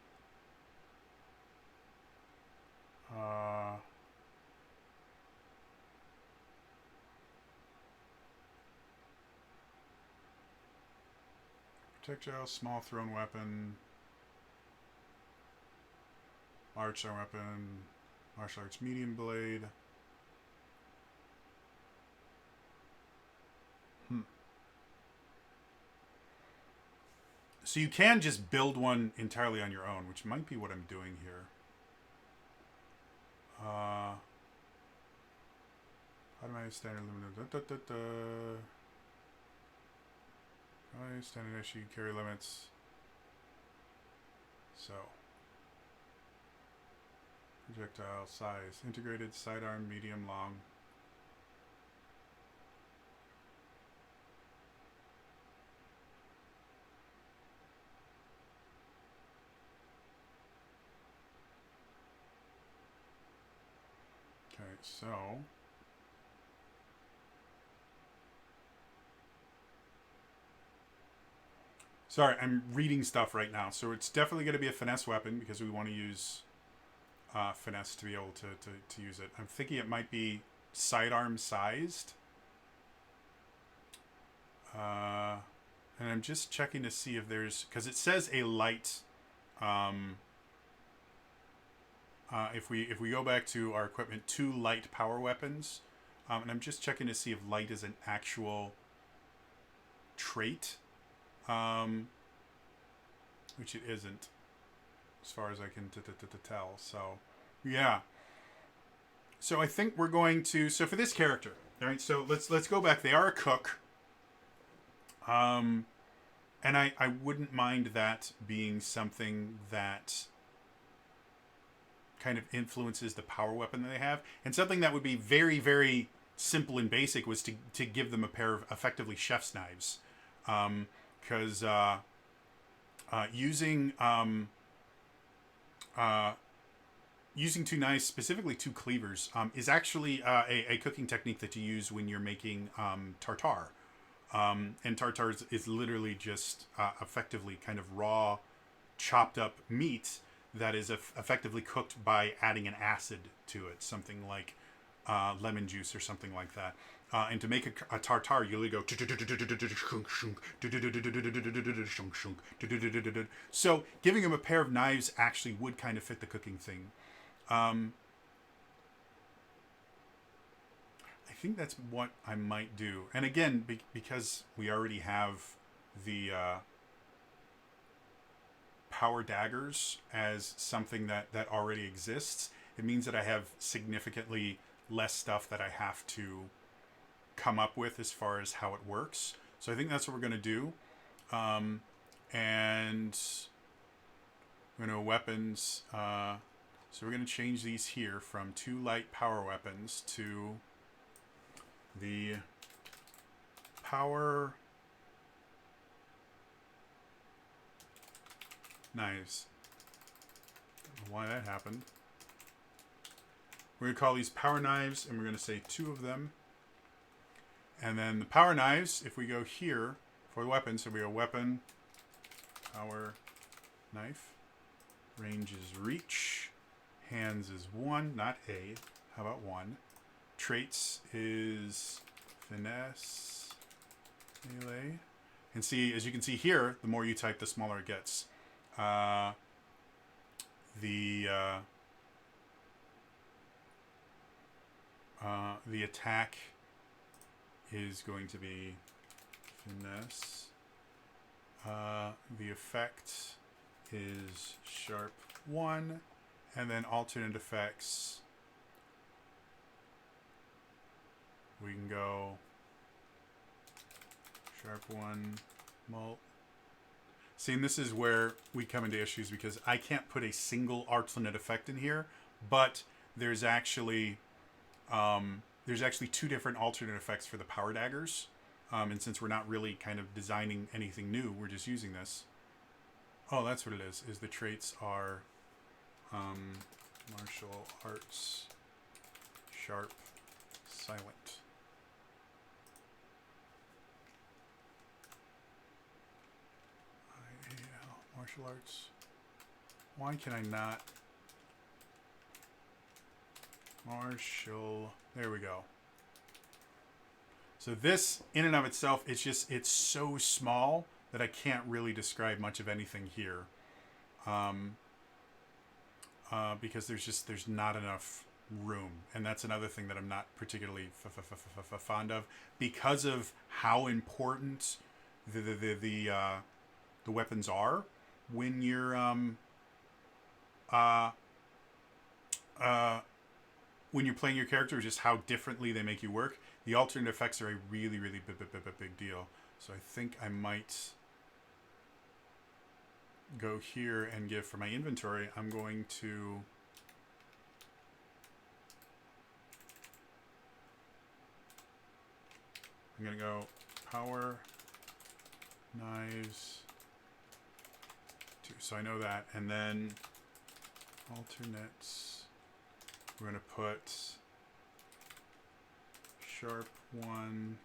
Projectile, small thrown weapon, large thrown weapon, martial arts medium blade. So you can just build one entirely on your own, which might be what I'm doing here. How do I standard limit? Standard issue carry limits. So projectile size, integrated, sidearm, medium, long. Okay, so sorry, I'm reading stuff right now. So it's definitely going to be a finesse weapon because we want to use finesse to be able to use it. I'm thinking it might be sidearm sized. And I'm just checking to see if there's, because it says a light. If we go back to our equipment, 2 light power weapons, and I'm just checking to see if light is an actual trait, which it isn't, as far as I can tell. So, yeah. So I think we're going to. So for this character, all right. So let's go back. They are a cook. And I wouldn't mind that being something that kind of influences the power weapon that they have. And something that would be very, very simple and basic was to give them a pair of effectively chef's knives. Because using 2 knives, specifically 2 cleavers, is actually a cooking technique that you use when you're making tartare. And tartare is literally just effectively kind of raw, chopped up meat that is effectively cooked by adding an acid to it, something like lemon juice or something like that. And to make a tartare, you really go. So giving him a pair of knives actually would kind of fit the cooking thing. I think that's what I might do. And again, because we already have the power daggers as something that already exists, it means that I have significantly less stuff that I have to come up with as far as how it works. So I think that's what we're going to do. And weapons. So we're going to change these here from 2 light power weapons to the power knives. I don't know why that happened. We're going to call these power knives, and we're going to say 2 of them. And then the power knives, if we go here for the weapon, so we go weapon, power knife, range is reach, hands is 1, not A. How about 1? Traits is finesse, melee. And see, as you can see here, the more you type, the smaller it gets. The attack is going to be finesse. The effect is sharp 1, and then alternate effects. We can go sharp 1, mult. See, and this is where we come into issues because I can't put a single alternate effect in here, but there's actually 2 different alternate effects for the power daggers. And since we're not really kind of designing anything new, we're just using this. Oh, that's what it is the traits are martial arts, sharp, silent. Martial arts. Why can I not? Martial. There we go. So this, in and of itself, it's so small that I can't really describe much of anything here. Because there's not enough room. And that's another thing that I'm not particularly fond of, because of how important the weapons are when you're when you're playing your character, just how differently they make you work. The alternate effects are a really, really big deal. So I think I might go here and give, for my inventory, I'm going to go power, knives, 2. So I know that. And then alternates, we're going to put sharp 1,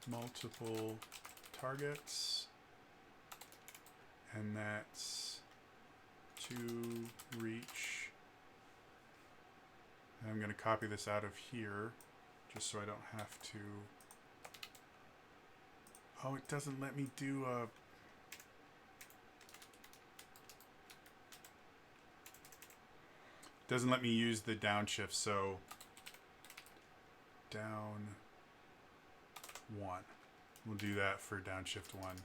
multiple targets, and that's 2 reach. And I'm going to copy this out of here just so I don't have to. Oh, it doesn't let me do a. Doesn't let me use the downshift, so down 1. We'll do that for downshift 1.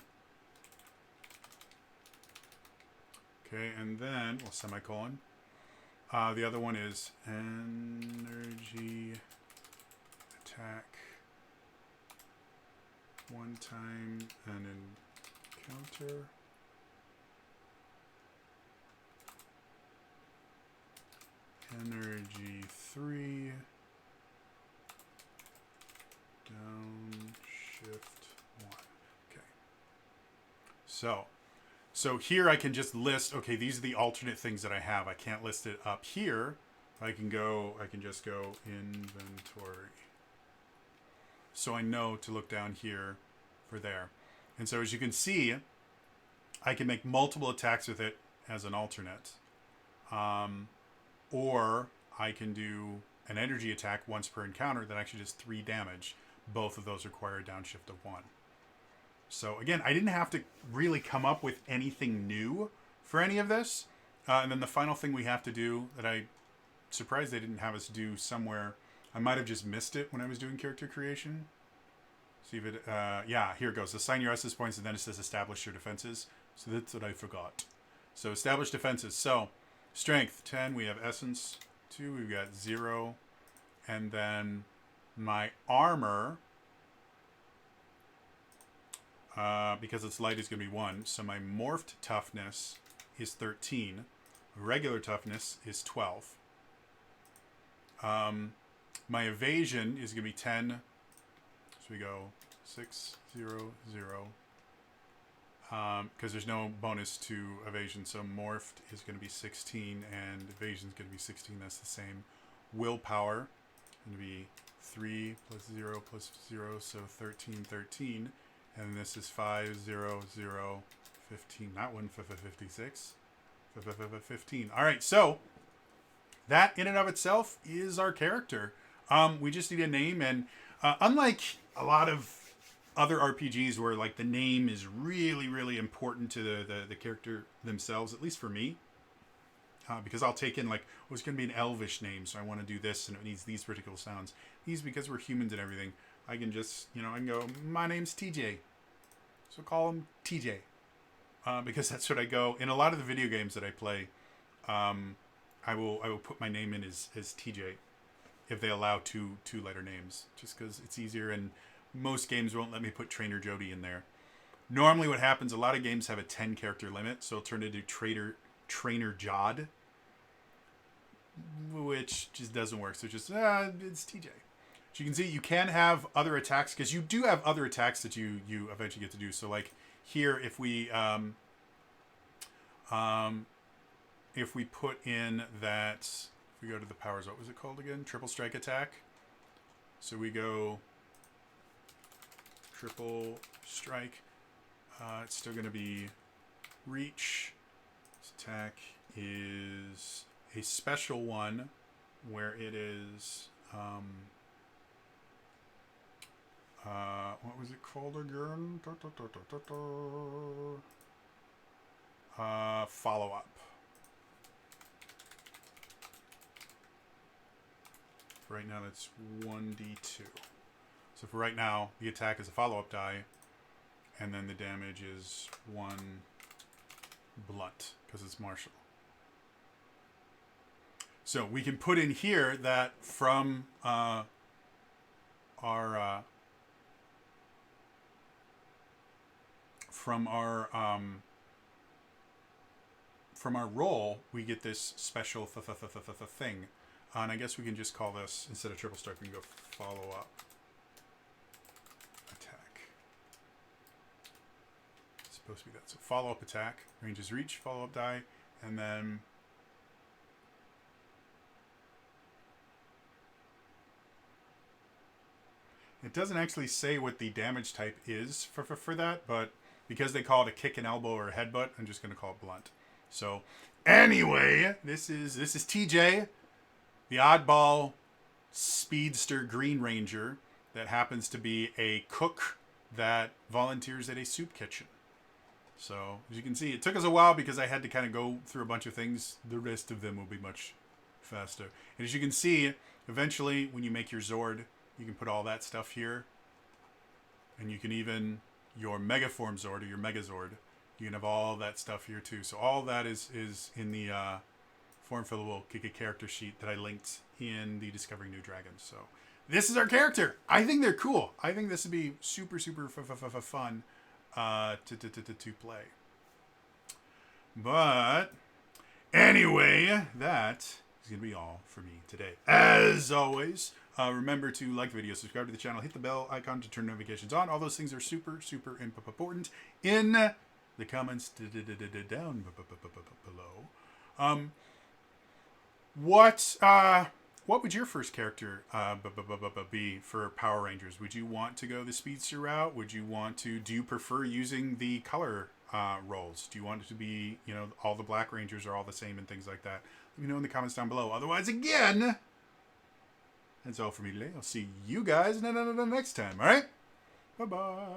Okay, and then we'll semicolon. The other one is energy attack 1 time and encounter. Energy 3. Downshift 1. Okay. So here I can just list, okay, these are the alternate things that I have. I can't list it up here. I can just go inventory. So I know to look down here for there. And so as you can see, I can make multiple attacks with it as an alternate. Or I can do an energy attack once per encounter that actually does 3 damage. Both of those require a downshift of 1. So again, I didn't have to really come up with anything new for any of this. And then the final thing we have to do that I'm surprised they didn't have us do somewhere. I might have just missed it when I was doing character creation. See if it, yeah, here it goes. Assign your SS points, and then it says establish your defenses. So that's what I forgot. So establish defenses. So strength 10, we have essence 2, we've got 0. And then my armor, because it's light, is going to be 1. So my morphed toughness is 13. Regular toughness is 12. My evasion is going to be 10. So we go 6, 0, 0. Because there's no bonus to evasion. So morphed is going to be 16 and evasion is going to be 16. That's the same. Willpower going to be 3 plus 0 plus 0. So 13, 13. And this is 5, 0, 0, 15. Not 1, 56. 15. All right, so that in and of itself is our character. We just need a name, and unlike a lot of other RPGs where like the name is really, really important to the character themselves, at least for me, because I'll take in like, oh, it's going to be an Elvish name, so I want to do this, and it needs these particular sounds. These, because we're humans and everything, I can just, I can go, my name's TJ, so call him TJ. Because that's what I go in a lot of the video games that I play. I will put my name in as TJ if they allow two letter names, just because it's easier, and most games won't let me put Trainer Jody in there. Normally, what happens, a lot of games have a 10 character limit, so it'll turn into Trainer Jod, which just doesn't work. So just it's TJ. So you can see you can have other attacks, because you do have other attacks that you eventually get to do. So like here, if we put in that, if we go to the powers, what was it called again? Triple strike attack. So we go triple strike. It's still going to be reach. This attack is a special one where it is what was it called again? Follow up. For right now, that's 1d2. So for right now, the attack is a follow-up die, and then the damage is 1 blunt, because it's martial. So we can put in here that from our roll, we get this special thing. And I guess we can just call this, instead of triple strike, we can go follow up attack. It's supposed to be that. So follow up attack, ranges reach, follow up die, and then it doesn't actually say what the damage type is for that, but because they call it a kick, an elbow, or a headbutt, I'm just going to call it blunt. So anyway, this is TJ, the oddball speedster Green Ranger that happens to be a cook that volunteers at a soup kitchen. So as you can see, it took us a while because I had to kind of go through a bunch of things. The rest of them will be much faster. And as you can see, eventually when you make your Zord, you can put all that stuff here. And you can even, your Megaform Zord or your Megazord, you can have all that stuff here too. So all that is in the form fillable character sheet that I linked in the Discovering New Dragons. So this is our character. I think they're cool. I think this would be super fun to play. But anyway, that is going to be all for me today. As always, remember to like the video, subscribe to the channel, hit the bell icon to turn notifications on. All those things are super important. In the comments down below. What would your first character be for Power Rangers? Would you want to go the Speedster route? Would you want to? Do you prefer using the color rolls? Do you want it to be, all the Black Rangers are all the same and things like that? Let me know in the comments down below. Otherwise, again, that's all for me today. I'll see you guys next time. All right? Bye-bye.